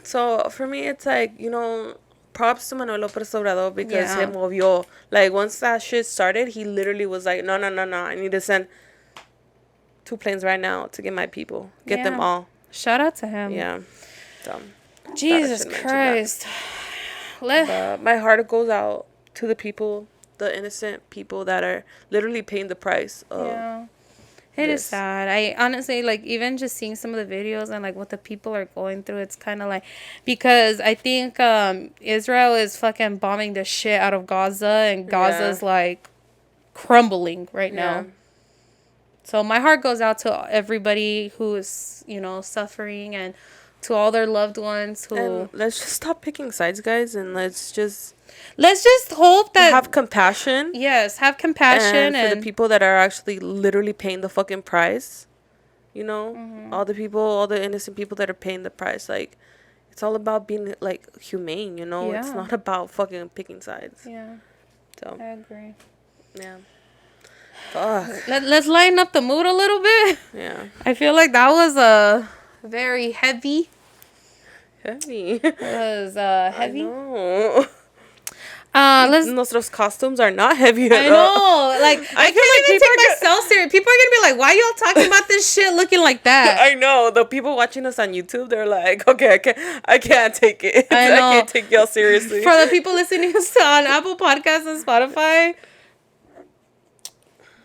So, for me, it's like, you know, props to Manuel López Obrador, because he movió. Like, once that shit started, he literally was like, no, I need to send 2 planes right now to get my people. Get them all. Shout out to him. Yeah. So, Jesus Christ. My heart goes out to the people, the innocent people that are literally paying the price of it is sad. I honestly, like, even just seeing some of the videos and like what the people are going through, it's kind of like, because I think Israel is fucking bombing the shit out of Gaza, and Gaza's like crumbling right now. So my heart goes out to everybody who is, you know, suffering, and to all their loved ones who... And let's just stop picking sides, guys, and let's just hope that... Have compassion. Yes, have compassion. And for the people that are actually literally paying the fucking price, you know? All the innocent people that are paying the price. Like, it's all about being, like, humane, you know? It's not about fucking picking sides. Yeah. So. I agree. Yeah. Fuck. Let's lighten up the mood a little bit. Yeah. I feel like that was a very heavy. Heavy. It was heavy. I know. Let's. Nuestros costumes are not heavy I at all. know. Like I can't even take myself serious. People are gonna be like, "Why y'all talking about this shit looking like that?" I know. The people watching us on YouTube, they're like, "Okay, I can't take it. I know. I can't take y'all seriously." For the people listening on Apple Podcasts and Spotify,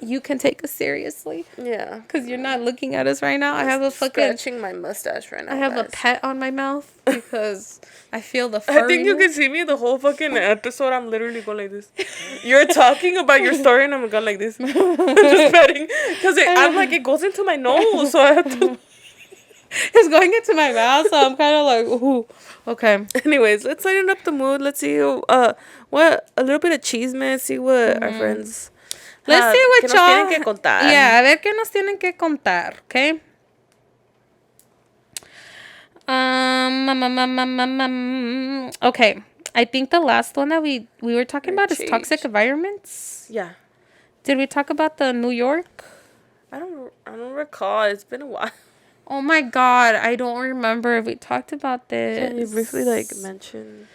you can take us seriously. Yeah. Because you're not looking at us right now. I have a fucking... Scratching my mustache right now, I have guys. a pet on my mouth because I feel the furriness. I think you can see me the whole fucking episode. I'm literally going like this. You're talking about your story and I'm going like this. Just petting. Because I'm like, it goes into my nose. So I have to... It's going into my mouth. So I'm kind of like, ooh. Okay. Anyways, let's lighten up the mood. Let's see what... A little bit of chisme. See what our friends... Let's see what que y'all... nos tienen que contar. Yeah, a ver qué nos tienen que contar, okay? Okay. I think the last one that we were talking about is toxic environments. Yeah. Did we talk about the New York? I don't recall. It's been a while. Oh my god, I don't remember if we talked about this. Can you briefly mention?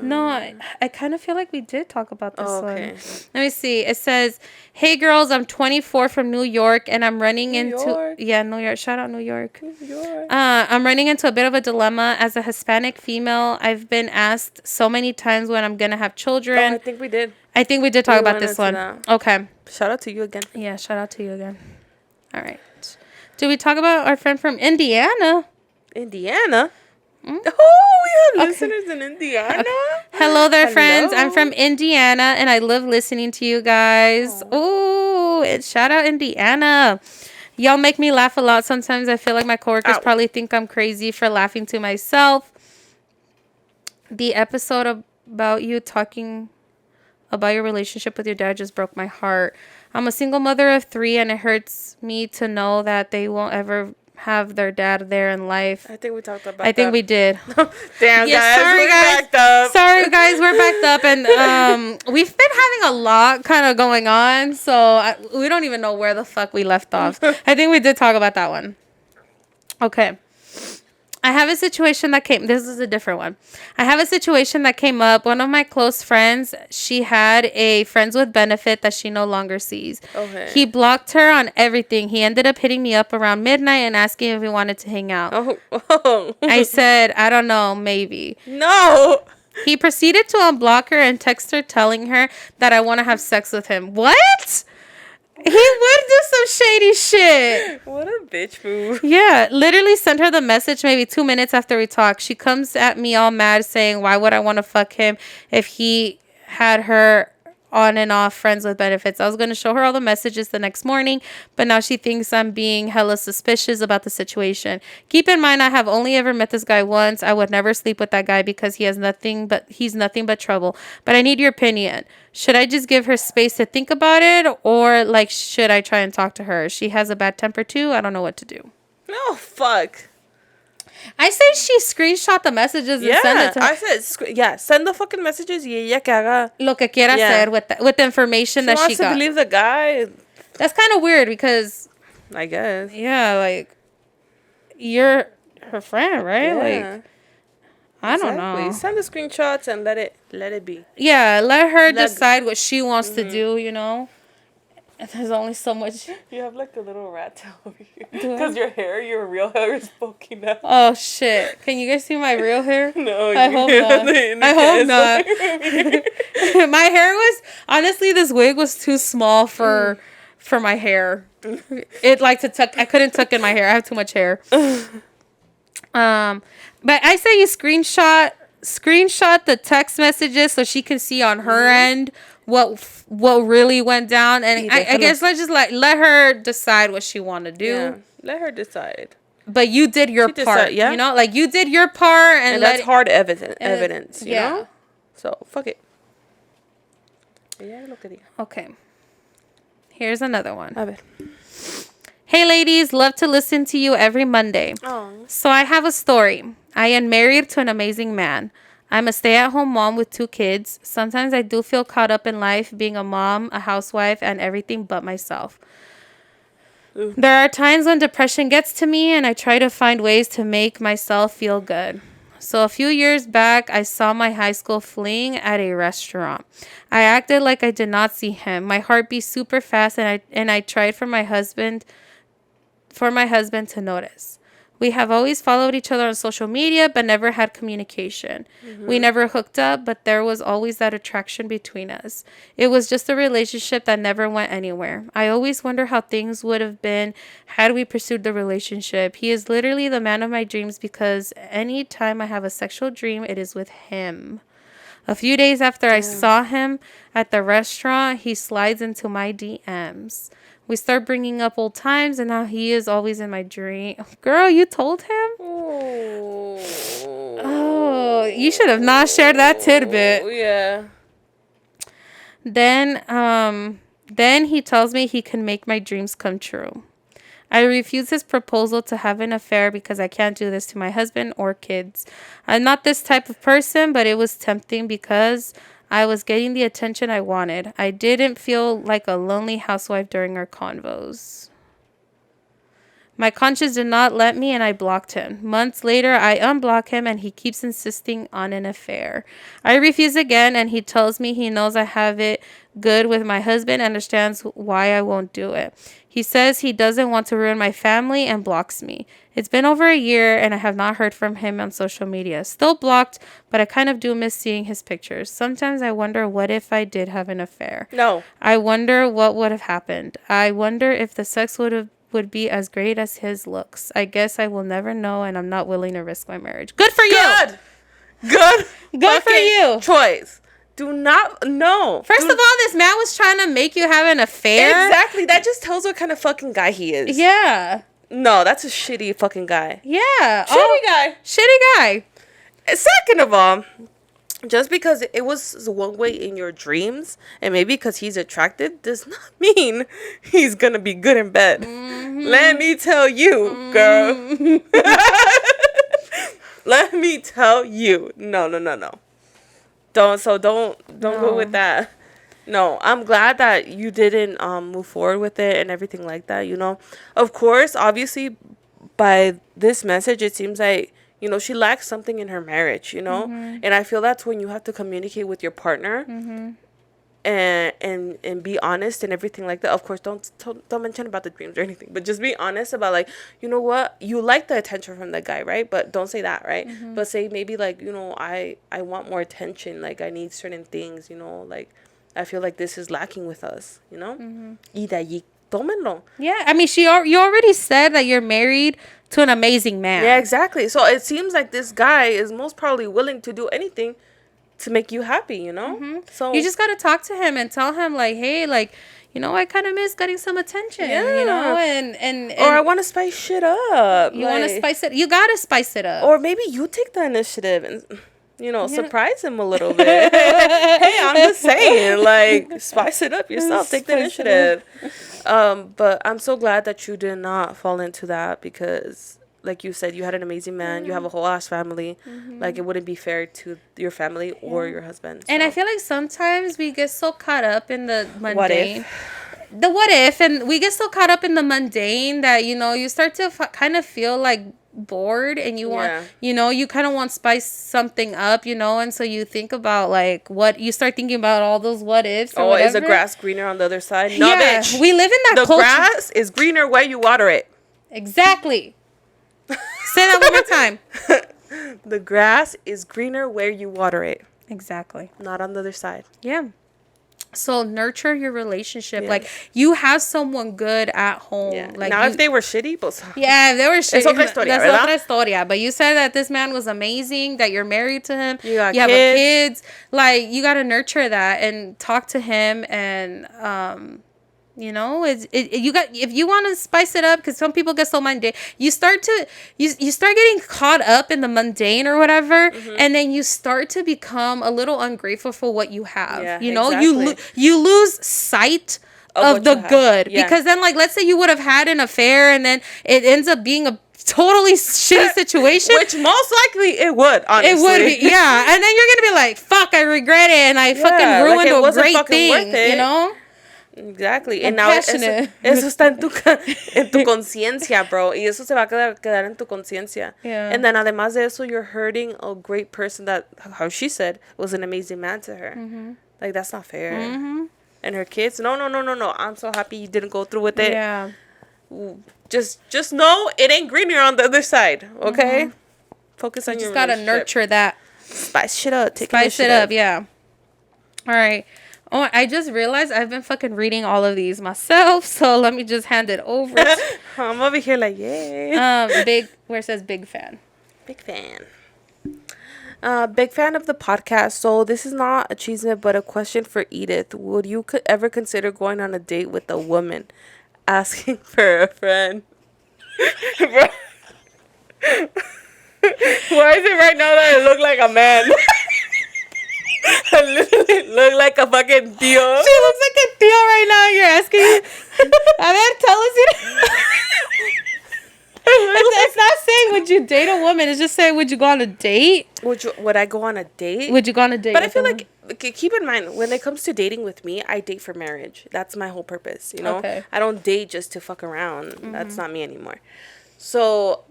No, I kind of feel like we did talk about this one. Okay. Let me see. It says, "Hey girls, I'm 24 from New York and I'm running into New York. Shout out New York. New York. I'm running into a bit of a dilemma as a Hispanic female. I've been asked so many times when I'm gonna have children." I think we did. I think we did talk about this one. Okay. Shout out to you again. Yeah, shout out to you again. All right. Did we talk about our friend from Indiana? Indiana? Mm? Oh, we have listeners in Indiana. Okay. Hello there, friends. I'm from Indiana, and I love listening to you guys. Oh, shout out Indiana. Y'all make me laugh a lot. Sometimes I feel like my coworkers probably think I'm crazy for laughing to myself. The episode about you talking about your relationship with your dad just broke my heart. I'm a single mother of 3, and it hurts me to know that they won't ever have their dad there in life. I think we talked about that. I think we did. Damn, yes, guys. Sorry, guys. Backed up. Sorry, guys. We're backed up. And we've been having a lot kind of going on. So we don't even know where the fuck we left off. I think we did talk about that one. Okay. I have a situation that this is a different one. I have a situation that came up. One of my close friends, she had a friends with benefit that she no longer sees. Okay. He blocked her on everything. He ended up hitting me up around midnight and asking if we wanted to hang out. Oh. I said, I don't know, maybe. No. He proceeded to unblock her and text her telling her that I want to have sex with him. What? He would do some shady shit. What a bitch move. Yeah, literally sent her the message maybe 2 minutes after we talked. She comes at me all mad saying, why would I want to fuck him if he had her on and off friends with benefits? I was going to show her all the messages the next morning, but now she thinks I'm being hella suspicious about the situation. Keep in mind, I have only ever met this guy once. I would never sleep with that guy because he's nothing but trouble. But I need your opinion. Should I just give her space to think about it, or should I try and talk to her? She has a bad temper too. I don't know what to do. No, fuck. I say she screenshot the messages and send it to her. I said, send the fucking messages y ella que haga lo que quiera hacer with the information that she got. She wants to believe the guy. That's kind of weird because... I guess. Yeah, you're her friend, right? Yeah. I don't know. Send the screenshots and let it be. Yeah, let her decide what she wants to do, you know? And there's only so much. You have a little rat tail over here. Because your real hair is poking out. Oh, shit. Can you guys see my real hair? No. I hope not. I hope not. My hair was... Honestly, this wig was too small for my hair. It to tuck... I couldn't tuck in my hair. I have too much hair. But I say you screenshot the text messages so she can see on her end what really went down, and I guess let's just let her decide what she want to do. Yeah, let her decide. But you did your part, you know, you did your part, and that's hard evidence, you know. So fuck it. Okay. Here's another one. A ver. Hey ladies, love to listen to you every Monday. Oh. So I have a story. I am married to an amazing man. I'm a stay-at-home mom with 2 kids. Sometimes I do feel caught up in life, being a mom, a housewife, and everything but myself. Ooh. There are times when depression gets to me and I try to find ways to make myself feel good. So a few years back, I saw my high school fling at a restaurant. I acted like I did not see him. My heart beat super fast and I tried for my husband to notice. We have always followed each other on social media, but never had communication. Mm-hmm. We never hooked up, but there was always that attraction between us. It was just a relationship that never went anywhere. I always wonder how things would have been had we pursued the relationship. He is literally the man of my dreams because any time I have a sexual dream, it is with him. A few days after I saw him at the restaurant, he slides into my DMs. We start bringing up old times, and now he is always in my dream. Girl, you told him? Oh, you should have not shared that tidbit. Yeah. Then he tells me he can make my dreams come true. I refuse his proposal to have an affair because I can't do this to my husband or kids. I'm not this type of person, but it was tempting because I was getting the attention I wanted. I didn't feel like a lonely housewife during our convos. My conscience did not let me, and I blocked him. Months later, I unblock him, and he keeps insisting on an affair. I refuse again, and he tells me he knows I have it good with my husband, understands why I won't do it. He says he doesn't want to ruin my family and blocks me. It's been over a year, and I have not heard from him on social media. Still blocked, but I kind of do miss seeing his pictures. Sometimes I wonder what if I did have an affair. No. I wonder what would have happened. I wonder if the sex would be as great as his looks. I guess I will never know, and I'm not willing to risk my marriage. Good for you. Good for you. Choice. Do not know. First of all, this man was trying to make you have an affair. Exactly. That just tells what kind of fucking guy he is. Yeah. No, that's a shitty fucking guy. Yeah. Shitty guy. Second of all, just because it was one way in your dreams, and maybe because he's attracted, does not mean he's gonna be good in bed. Mm-hmm. Let me tell you, girl. Let me tell you. No. Don't go with that. No, I'm glad that you didn't move forward with it and everything like that, you know. Of course, obviously, by this message, it seems like, you know, she lacks something in her marriage, you know. Mm-hmm. And I feel that's when you have to communicate with your partner, mm-hmm. and be honest and everything like that. Of course, don't mention about the dreams or anything, but just be honest about, like, you know what, you like the attention from that guy, right? But don't say that, right? Mm-hmm. But say maybe, like, you know, I want more attention, like I need certain things, you know, like I feel like this is lacking with us, you know. Mm-hmm. Y de allí, tómenlo. Yeah, I mean, you already said that you're married to an amazing man. Yeah, exactly. So it seems like this guy is most probably willing to do anything to make you happy, you know. Mm-hmm. So you just gotta talk to him and tell him, like, hey, like, you know, I kind of miss getting some attention, you know, and or I want to spice shit up. You want to spice it. You gotta spice it up. Or maybe you take the initiative and, you know, surprise him a little bit. Hey, I'm just saying, like, spice it up yourself. Take the initiative. But I'm so glad that you did not fall into that because, like you said, you had an amazing man. Mm-hmm. You have a whole ass family. Mm-hmm. Like, it wouldn't be fair to your family or your husband. So. And I feel like sometimes we get so caught up in the mundane. What if? And we get so caught up in the mundane that, you know, you start to kind of feel like bored and you want, you know, you kind of want to spice something up, you know, and so you think about, like, what you start thinking about all those what ifs. Or whatever. Is the grass greener on the other side? No, bitch. We live in that culture. The grass is greener where you water it. Exactly. Say that one more time. The grass is greener where you water it. Exactly. Not on the other side. Yeah. So nurture your relationship. Yeah. Like, you have someone good at home. Yeah. Like, now, if they were shitty, pues, yeah, if they were shitty, es otra historia, that's ¿verdad? otra historia. But you said that this man was amazing, that you're married to him, you have kids. Like, you got to nurture that and talk to him and you know, if you want to spice it up, because some people get so mundane, you start getting caught up in the mundane or whatever, mm-hmm. and then you start to become a little ungrateful for what you have. Yeah, you know, exactly. you lose sight of the good, because then, like, let's say you would have had an affair and then it ends up being totally shitty situation. Which most likely it would, honestly. It would be, yeah. And then you're going to be like, fuck, I regret it. And I fucking ruined a great thing, you know? Exactly. And now eso está en tu conciencia, bro. Y eso se va a quedar en tu conciencia. Yeah. And then además de eso, you're hurting a great person that, how she said, was an amazing man to her. Mm-hmm. Like, that's not fair. Mm-hmm. And her kids, no. I'm so happy you didn't go through with it. Yeah. Just know it ain't greener on the other side, okay? Mm-hmm. Focus on your relationship. You just gotta nurture that. Spice shit up. Spice it up, yeah. All right. Oh, I just realized I've been fucking reading all of these myself, so let me just hand it over. I'm over here like, yay. Where it says big fan. Big fan. Big fan of the podcast. So this is not a chisme, but a question for Edith. Would you ever consider going on a date with a woman asking for a friend? Why is it right now that I look like a man? I literally look like a fucking tío. She looks like a tío right now. You're asking. A ver, tell us. It's not saying would you date a woman. It's just saying would you go on a date. Would I go on a date? Would you go on a date? But I feel like keep in mind when it comes to dating with me, I date for marriage. That's my whole purpose. You know, okay. I don't date just to fuck around. Mm-hmm. That's not me anymore. So.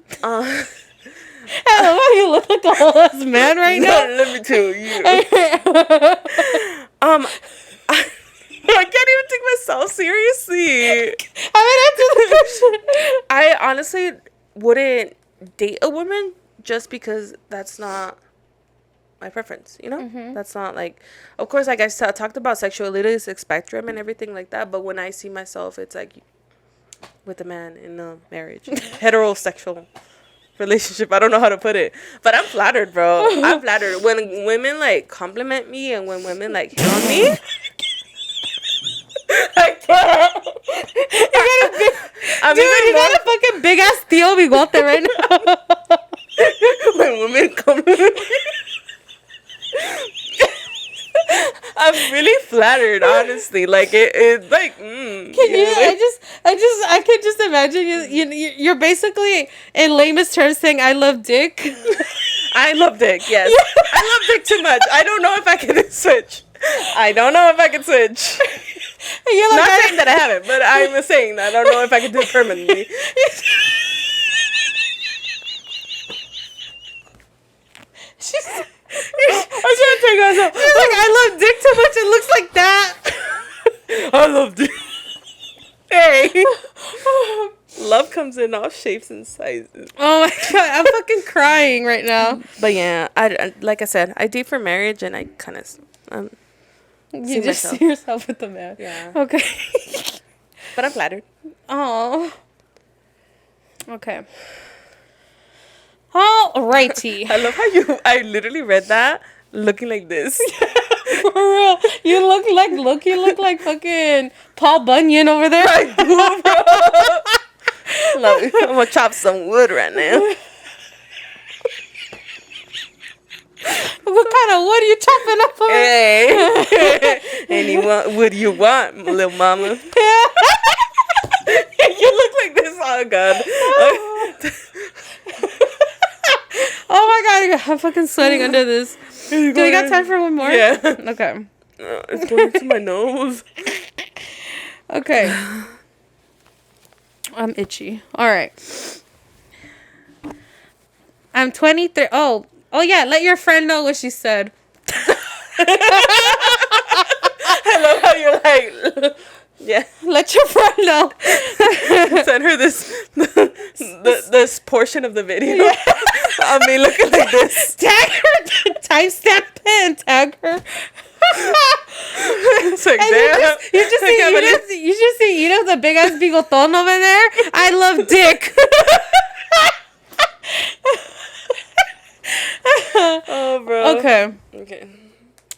I love how you look like a whole ass man right now. Let me tell you. I can't even take myself seriously. Answer the question. I honestly wouldn't date a woman just because that's not my preference, you know? Mm-hmm. That's not like, of course, like I talked about sexuality is a spectrum and everything like that, but when I see myself, it's like with a man in a marriage. Heterosexual relationship. I don't know how to put it, but I'm flattered, bro. I'm flattered when women like compliment me and when women like hit on me. Like, bro, you got a fucking big ass tío bigote right now. When women compliment me, I'm really flattered, honestly. Like it like. Can you? I can just imagine you're basically in lamest terms saying I love dick. I love dick. Yes, I love dick too much. I don't know if I can switch. You're like, not saying that I haven't, but I'm saying that I don't know if I can do it permanently. I'm trying to take myself. She's like, I love dick too much. It looks like that. I love dick. Hey. Love comes in all shapes and sizes. Oh my god, I'm fucking crying right now. But yeah, I like I said, I date for marriage, and I kind of you just see yourself with the man. Yeah. Okay. But I'm flattered. Oh. Okay. Alrighty. I love how I literally read that looking like this. For real. You look like fucking Paul Bunyan over there. I do, bro. Love it. I'm gonna chop some wood right now. What kind of wood are you chopping up for? Hey. Any wood you want, little mama. Yeah. You look like this. Oh, God. Oh, my God. I'm fucking sweating under this. Do we got time for one more? Yeah. Okay. It's going into my nose. Okay. I'm itchy. All right. I'm 23. Oh, yeah. Let your friend know what she said. I love how you're like, yeah. Let your friend know. Send her this portion of the video. Yeah. I mean, looking like this. Tag her. Timestamp it and tag her. It's like, damn. You just see Edith, the big ass bigotón over there. I love dick. Oh, bro. Okay. Okay.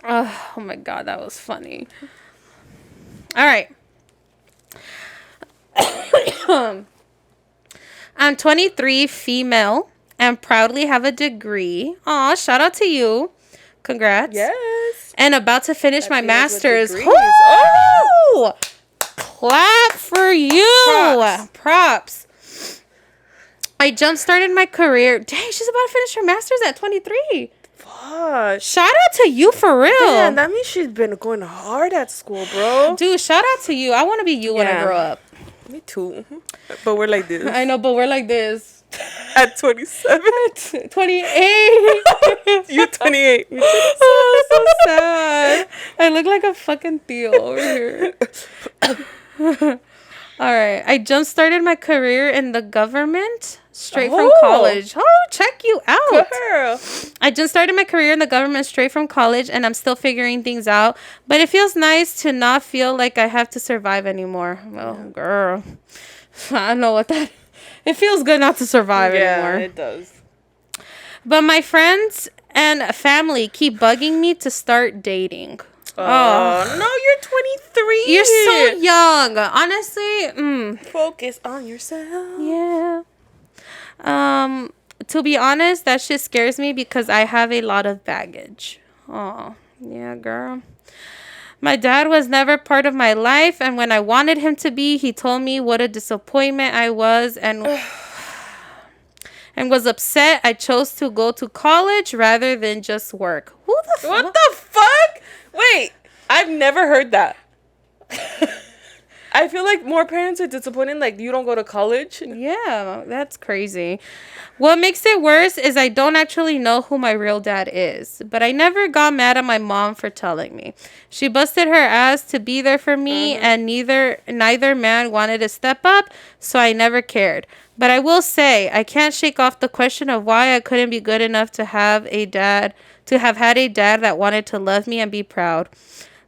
Oh my god, that was funny. All right. I'm 23, female, and proudly have a degree. Aw, shout out to you. Congrats. Yes. And about to finish my master's. Oh! Clap for you. Props. I jump-started my career. Dang, she's about to finish her master's at 23. Fuck. Shout out to you for real. Damn, that means she's been going hard at school, bro. Dude, shout out to you. I want to be you when I grow up. Me too. But we're like this. I know, but we're like this. At 27. 28. You 28. Oh, so sad. I look like a fucking Theo over here. All right. I jump started my career in the government straight from college. Oh, check you out. Girl. I just started my career in the government straight from college, and I'm still figuring things out. But it feels nice to not feel like I have to survive anymore. Well, girl, I don't know what that. It feels good not to survive anymore. Yeah, it does. But my friends and family keep bugging me to start dating. Oh, no, you're 23. You're so young. Honestly, Focus on yourself. yeah. To be honest, that shit scares me because I have a lot of baggage. Oh, yeah, girl. My dad was never part of my life, and when I wanted him to be, he told me what a disappointment I was and was upset I chose to go to college rather than just work. Who the fuck? What the fuck? Wait, I've never heard that. I feel like more parents are disappointed, like, you don't go to college. Yeah, that's crazy. What makes it worse is I don't actually know who my real dad is, but I never got mad at my mom for telling me. She busted her ass to be there for me, and neither man wanted to step up, so I never cared. But I will say, I can't shake off the question of why I couldn't be good enough to have had a dad that wanted to love me and be proud.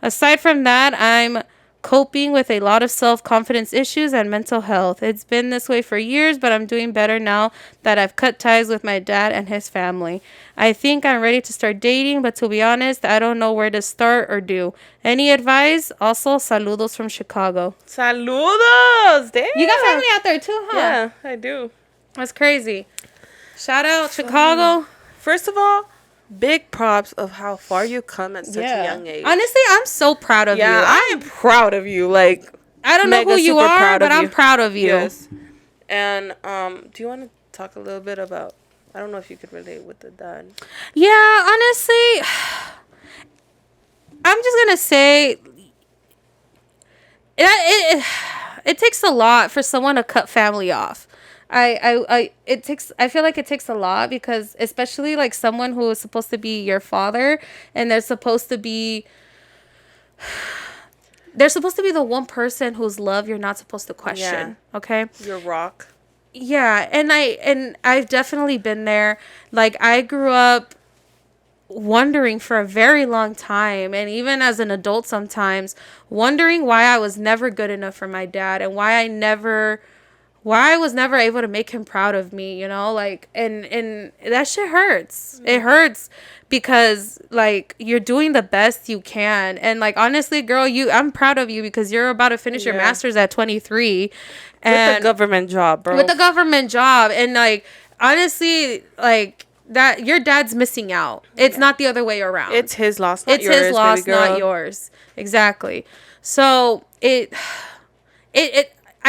Aside from that, I'm coping with a lot of self-confidence issues and mental health. It's been this way for years, but I'm doing better now that I've cut ties with my dad and his family. I think I'm ready to start dating, but to be honest, I don't know where to start or do. Any advice? Also, saludos from Chicago. Saludos! Damn. You got family out there too, huh? Yeah, I do. That's crazy. Shout out Chicago. First of all, big props of how far you come at such a young age. Honestly, I'm so proud of you. I am proud of you. Like, I don't know who you are, but I'm proud of you. Yes. And do you want to talk a little bit about? I don't know if you could relate with the dad. Yeah, honestly, I'm just gonna say it takes a lot for someone to cut family off. I feel like it takes a lot because especially like someone who is supposed to be your father and they're supposed to be the one person whose love you're not supposed to question. Yeah. Okay? Your rock. Yeah, and I've definitely been there. Like, I grew up wondering for a very long time, and even as an adult sometimes, wondering why I was never good enough for my dad and why I was never able to make him proud of me, you know, like, and that shit hurts. It hurts because, like, you're doing the best you can. And, like, honestly, girl, I'm proud of you because you're about to finish your master's at 23. And with a government job, bro. With a government job. And, like, honestly, like, that your dad's missing out. It's not the other way around. It's his loss, not yours. It's his loss, not yours. Exactly. So, I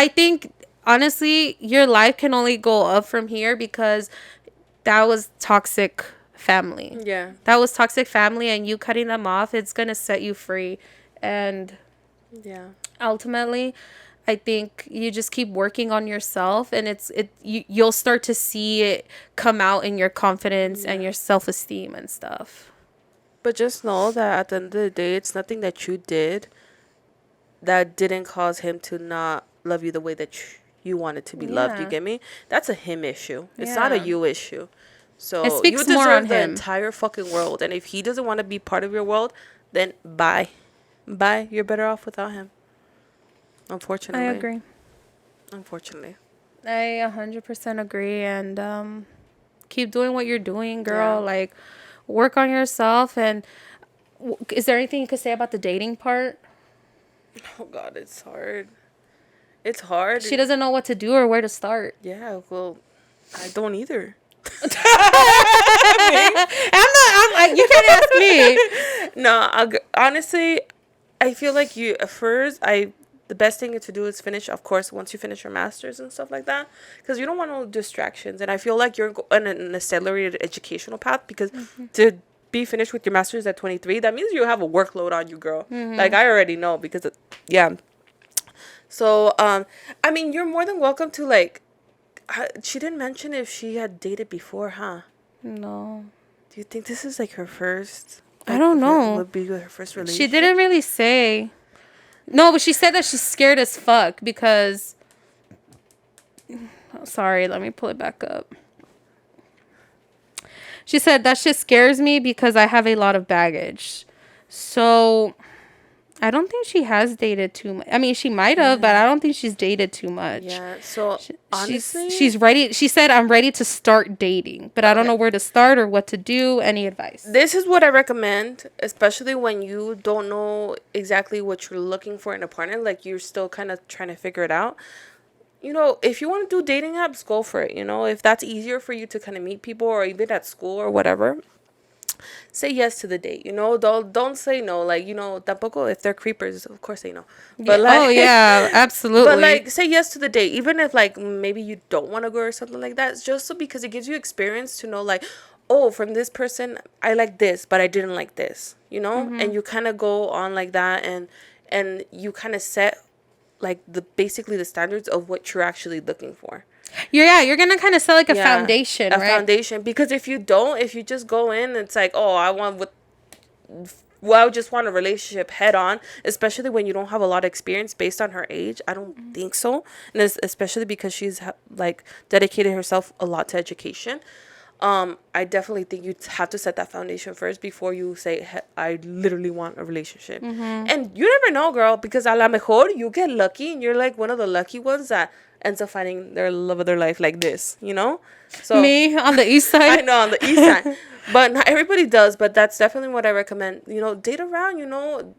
think, honestly, your life can only go up from here because that was toxic family. Yeah. That was toxic family, and you cutting them off, it's going to set you free. And yeah, ultimately, I think you just keep working on yourself, and you'll start to see it come out in your confidence and your self-esteem and stuff. But just know that at the end of the day, it's nothing that you did that didn't cause him to not love you the way that you wanted to be loved. You get me? That's a him issue. It's not a you issue. So it speaks you deserve more on the him. entire fucking world. And if he doesn't want to be part of your world, then bye. Bye. You're better off without him. Unfortunately. I agree. Unfortunately. I 100% agree. And keep doing what you're doing, girl. Yeah. Like, work on yourself. And is there anything you could say about the dating part? Oh, God, it's hard. It's hard. She doesn't know what to do or where to start. Yeah, well, I don't either. You can't ask me. No, honestly, I feel like at first, I the best thing to do is finish, of course, once you finish your master's and stuff like that, because you don't want no distractions. And I feel like you're on an accelerated educational path, because to be finished with your master's at 23, that means you have a workload on you, girl. Like, I already know, because yeah. So I mean, you're more than welcome to, like, she didn't mention if she had dated before, huh? No. Do you think this is like her first? Like, I don't know. Would be her first relationship? She didn't really say. No, but she said that she's scared as fuck because. Oh, sorry, let me pull it back up. She said that shit scares me because I have a lot of baggage. So, I don't think she has dated too much. I mean, she might have, but I don't think she's dated too much. Yeah, so honestly... She's ready. She said, I'm ready to start dating, but I don't know where to start or what to do. Any advice? This is what I recommend, especially when you don't know exactly what you're looking for in a partner. Like, you're still kind of trying to figure it out. You know, if you want to do dating apps, go for it. You know, if that's easier for you to kind of meet people, or even at school or whatever, say yes to the date. You know, don't say no. Like, you know, tampoco, if they're creepers, of course say no. But like, oh yeah, absolutely. But like, say yes to the date, even if like maybe you don't want to go or something like that. It's just so, because it gives you experience to know, like, oh, from this person I like this, but I didn't like this. You know, and you kind of go on like that, and you kind of set like basically the standards of what you're actually looking for. You're gonna kind of set like a foundation, right? Foundation, because if you just go in, it's like, oh, I just want a relationship head on, especially when you don't have a lot of experience based on her age. I don't think so, and especially because she's like dedicated herself a lot to education. I definitely think you have to set that foundation first before you say, I literally want a relationship. And you never know, girl, because a la mejor you get lucky and you're like one of the lucky ones that ends up finding their love of their life like this, you know? So me on the east side. I know, on the east side. But not everybody does, but that's definitely what I recommend. You know, date around, you know.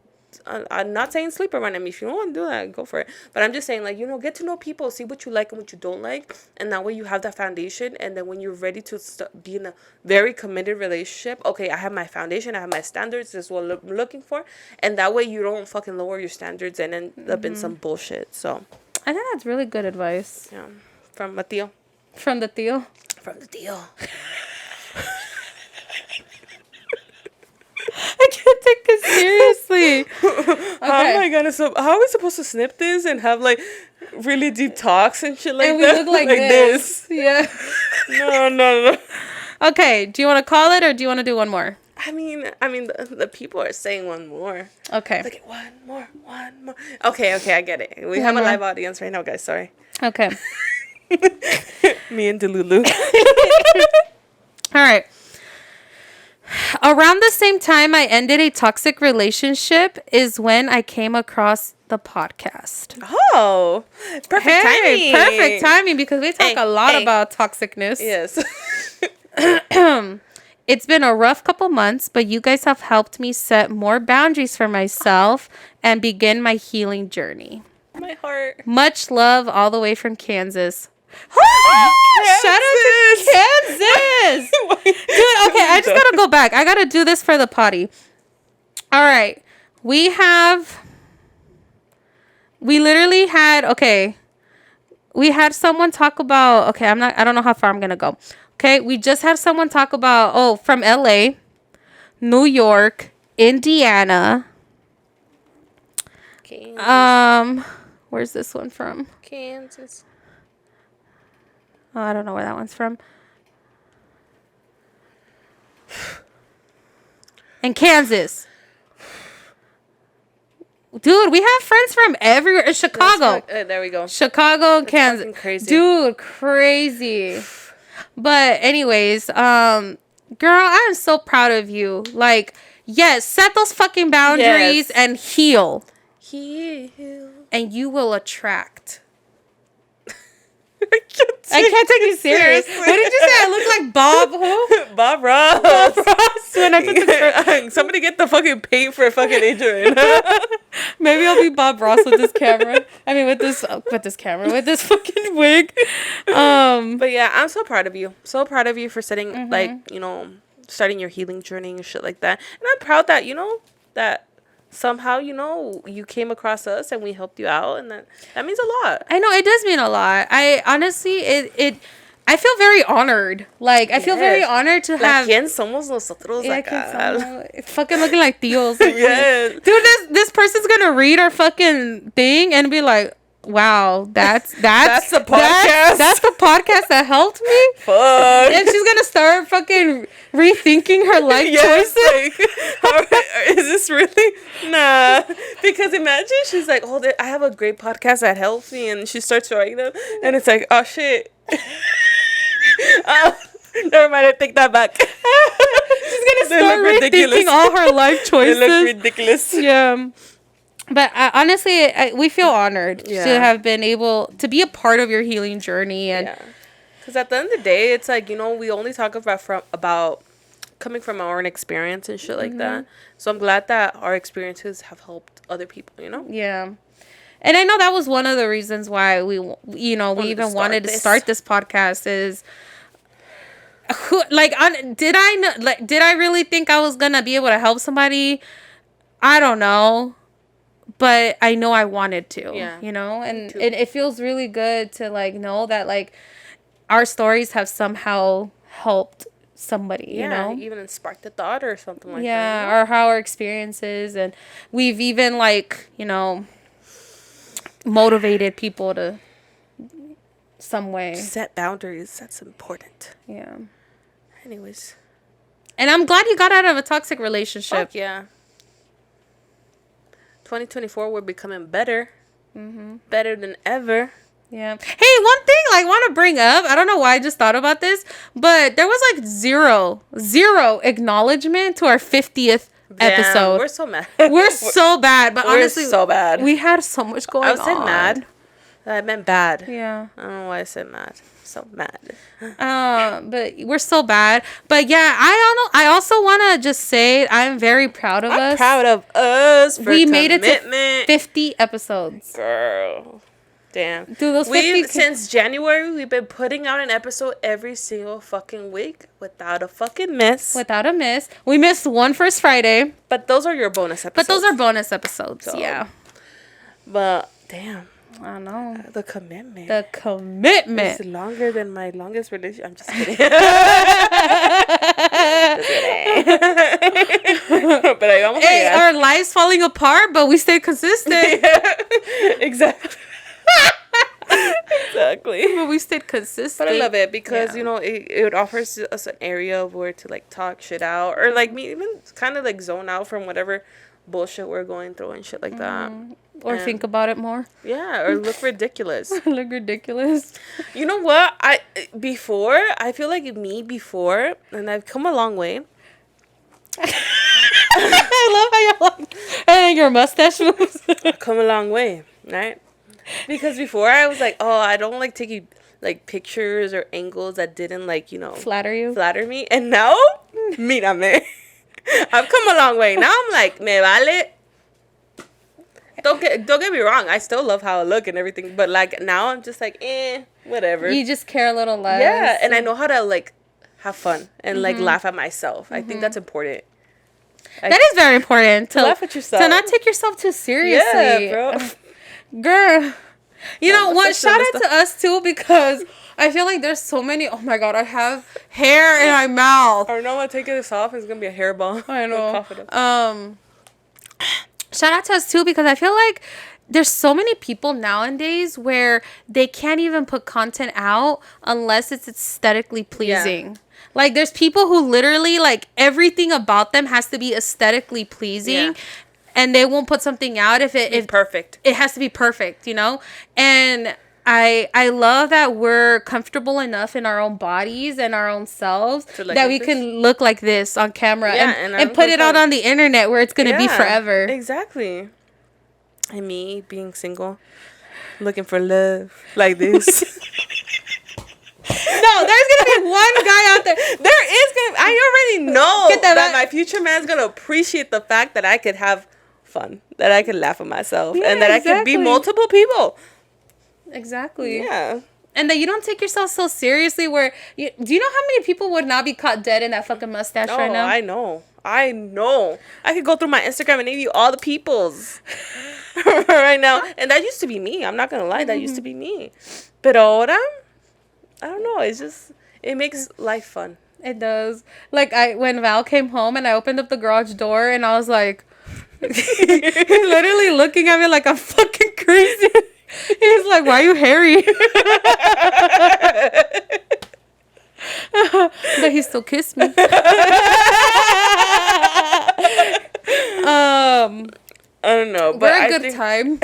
I'm not saying sleep around. I mean, if you don't want to do that, go for it. But I'm just saying, like, you know, get to know people, see what you like and what you don't like, and that way you have that foundation. And then when you're ready to be in a very committed relationship, okay, I have my foundation, I have my standards, this is what I'm looking for, and that way you don't fucking lower your standards and end up in some bullshit. So I think that's really good advice. Yeah, from Mateo. From the Theo. From the Theo. I can't take this seriously. Okay. Oh my god, so how are we supposed to snip this and have like really deep talks and shit like and that? we look like this. Yeah. No. Okay, do you want to call it or do you want to do one more? I mean, the people are saying one more. Okay. Like, one more. Okay, I get it. We have a live audience right now, guys. Sorry. Okay. Me and Delulu. All right. Around the same time I ended a toxic relationship is when I came across the podcast. Oh, perfect timing. Perfect timing, because we talk a lot about toxicness. Yes. It's been a rough couple months, but you guys have helped me set more boundaries for myself and begin my healing journey. My heart. Much love all the way from Kansas. Shout out to Kansas. Dude, okay, I just gotta go back. I gotta do this for the potty. All right. We literally had, we had someone talk about, I don't know how far I'm gonna go. Okay, we just had someone talk about, from LA, New York, Indiana. Kansas. Where's this one from? Kansas. Oh, I don't know where that one's from. And Kansas. Dude, we have friends from everywhere. Chicago. There we go. Chicago and Kansas. Crazy. Dude, crazy. But anyways, girl, I am so proud of you. Like, yes, set those fucking boundaries and heal. Heal. And you will attract. I can't take you seriously. What did you say? I look like Bob who? Bob Ross. Bob Ross. When I took the somebody get the fucking paint for fucking Adrian. Maybe I'll be Bob Ross with this camera. I mean, with this fucking wig. But yeah, I'm so proud of you. So proud of you for setting, like, you know, starting your healing journey and shit like that. And I'm proud that, you know, that somehow, you came across us and we helped you out, and that means a lot. I know, it does mean a lot. I honestly, I feel very honored. Like, I feel very honored to have... ¿Quién somos nosotros acá? Fucking looking like tíos. Yes. Dude, this person's gonna read our fucking thing and be like, wow, that's the podcast. That's the podcast that helped me. Fuck. And she's gonna start fucking rethinking her life choices. Is this really? Nah. Because imagine she's like, oh, I have a great podcast that helps me, and she starts writing them, and it's like, oh shit. Never mind, I take that back. She's gonna start rethinking all her life choices. They look ridiculous. Yeah. But honestly, we feel honored to have been able to be a part of your healing journey. And because at the end of the day, it's like, we only talk about coming from our own experience and shit like that. So I'm glad that our experiences have helped other people, Yeah. And I know that was one of the reasons why we even wanted to start this podcast is... did I really think I was gonna be able to help somebody? I don't know, but I know I wanted to. And it feels really good to know that our stories have somehow helped somebody. Even sparked a thought or something like that. Yeah, or how our experiences, and we've even motivated people to some way set boundaries. That's important. Yeah. Anyways. And I'm glad you got out of a toxic relationship. Fuck yeah. 2024, we're becoming better. Better than ever. Yeah. Hey, one thing I want to bring up. I don't know why I just thought about this, but there was zero acknowledgement to our 50th episode. We're so mad. We're so bad, but honestly, so bad. We had so much going on. I said mad. I meant bad. Yeah. I don't know why I said mad. So mad. But we're so bad. But yeah, I also want to just say I'm very proud of us. I'm proud of us for we commitment. made it to 50 episodes. Girl. Damn. Dude, those 50 since January, we've been putting out an episode every single fucking week without a fucking miss. Without a miss. We missed one first Friday. But those are your bonus episodes. But those are bonus episodes, so. Yeah. But, damn. I know. The commitment. It's longer than my longest relationship. I'm just kidding. But our lives falling apart, but we stay consistent. Yeah. Exactly. Exactly. But we stayed consistent. But I love it because, it offers us an area where to, talk shit out. Or, even kind of, zone out from whatever bullshit we're going through and shit like that. Or think about it more. Yeah, or look ridiculous. Look ridiculous. You know what? I feel like before, and I've come a long way. I love how your mustache moves. I've come a long way, right? Because before I was like, oh, I don't like taking pictures or angles that didn't flatter me. And now, mírame. I've come a long way. Now I'm like, me vale. Don't get me wrong. I still love how I look and everything, but now I'm just whatever. You just care a little less. Yeah, and I know how to have fun and laugh at myself. I think that's important. That is very important to laugh at yourself. To not take yourself too seriously. Yeah, bro. Girl. You know what? Shout out to us too, because I feel like there's so many. Oh my god, I have hair in my mouth. I know I'm taking this off. It's gonna be a hairball. I know. Shout out to us too, because I feel like there's so many people nowadays where they can't even put content out unless it's aesthetically pleasing. Yeah. There's people who literally everything about them has to be aesthetically pleasing. Yeah. And they won't put something out if perfect. It has to be perfect, And I love that we're comfortable enough in our own bodies and our own selves that we can look like this on camera and put it out on the internet where it's going to be forever. Exactly. And me being single, looking for love like this. No, there's going to be one guy out there. I already know that my future man's going to appreciate the fact that I could have fun, that I could laugh at myself, and that I could be multiple people. Exactly. Yeah. And that you don't take yourself so seriously do you know how many people would not be caught dead in that fucking mustache right now? I know. I know. I could go through my Instagram and name you all the peoples right now. And that used to be me. I'm not going to lie. That used to be me. But ahora, I don't know. It's just, it makes life fun. It does. Like, when Val came home and I opened up the garage door and I was like, literally looking at me like I'm fucking crazy. He's like, why are you hairy? But he still kissed me. I don't know, but we're a good time.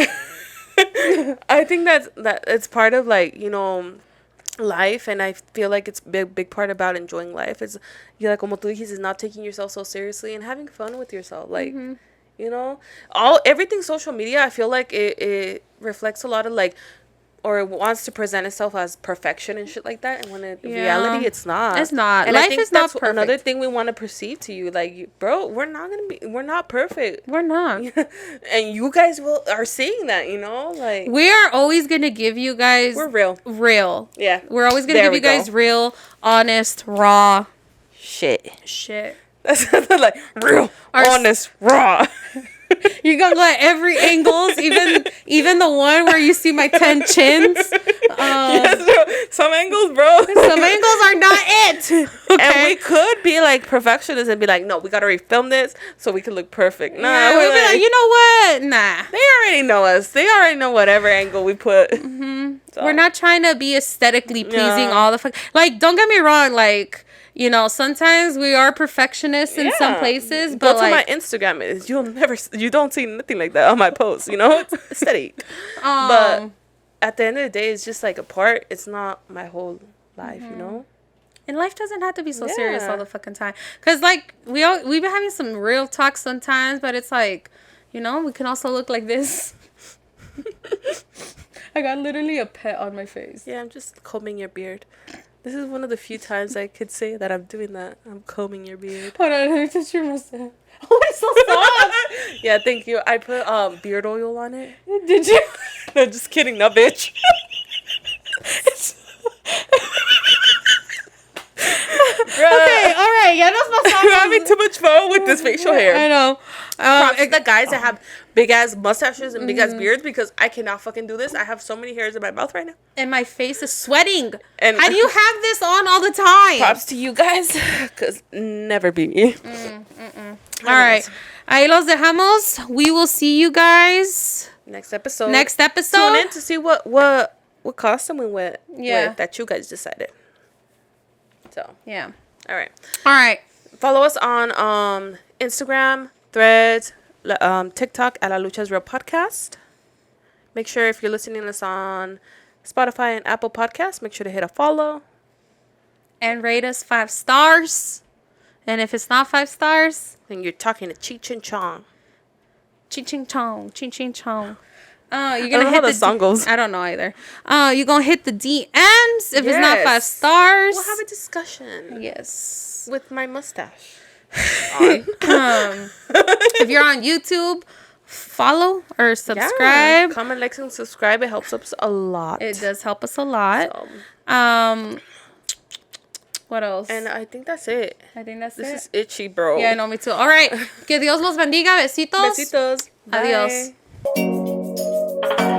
I think that it's part of, like, you know, life, and I feel like it's big part about enjoying life. It's, you like, como tú dijiste, is not taking yourself so seriously and having fun with yourself. Like, you know, everything social media, I feel like it reflects a lot of, like, or it wants to present itself as perfection and shit like that, and when in reality it's not. It's not. And Life I think is not that's perfect. another thing we want to perceive to you, like, bro, we're not perfect. We're not. And you guys are seeing that, you know, like, we are always gonna give you guys. we're real. Yeah, we're always gonna give you guys real, honest, raw shit. That's like real, honest, raw. You're gonna go at every angles, even the one where you see my 10 chins. Yes, bro. Some angles, bro. Some angles are not it. Okay? And we could be like perfectionists and be like, no, we gotta refilm this so we can look perfect. Nah, yeah, we'll be like, you know what? Nah. They already know us. They already know whatever angle we put. Mm-hmm. So. We're not trying to be aesthetically pleasing all the like, don't get me wrong, like, you know, sometimes we are perfectionists in some places, but go to my Instagram. You don't see nothing like that on my posts. You know, it's aesthetic. But at the end of the day, it's just like a part. It's not my whole life. You know. And life doesn't have to be so serious all the fucking time. Cause like we've been having some real talk sometimes, but it's like, you know, we can also look like this. I got literally a pet on my face. Yeah, I'm just combing your beard. This is one of the few times I could say that I'm doing that. I'm combing your beard. Hold on, let me touch your mustache. Oh, it's so soft. Yeah, thank you. I put beard oil on it. Did you? No, just kidding. No, bitch. Okay, all right. Ya nos pasamos. I'm having too much fun with this facial hair. I know. Props to the guys that have big ass mustaches and big ass beards, because I cannot fucking do this. I have so many hairs in my mouth right now, and my face is sweating. And how do you have this on all the time? Props to you guys, because never be me. All right, ahí los dejamos. We will see you guys next episode. Tune in to see what costume we went with that you guys decided. So yeah. All right. Follow us on Instagram, Threads, TikTok at La Lucha's Real Podcast. Make sure if you're listening to us on Spotify and Apple Podcasts, make sure to hit a follow. And rate us 5 stars. And if it's not 5 stars, then you're talking to Cheech and Chong. Cheech and Chong. Cheech and Chong. You're gonna I don't know hit how the song goes. I don't know either. You're gonna hit the DMs if it's not 5 stars. We'll have a discussion. Yes. With my mustache. If you're on YouTube, follow or subscribe. Comment, like, and subscribe. It helps us a lot. It does help us a lot. So. What else? And I think that's it. This is itchy, bro. Yeah, I know, me too. All right. Que Dios los bendiga. Besitos. Besitos. Adiós. Bye.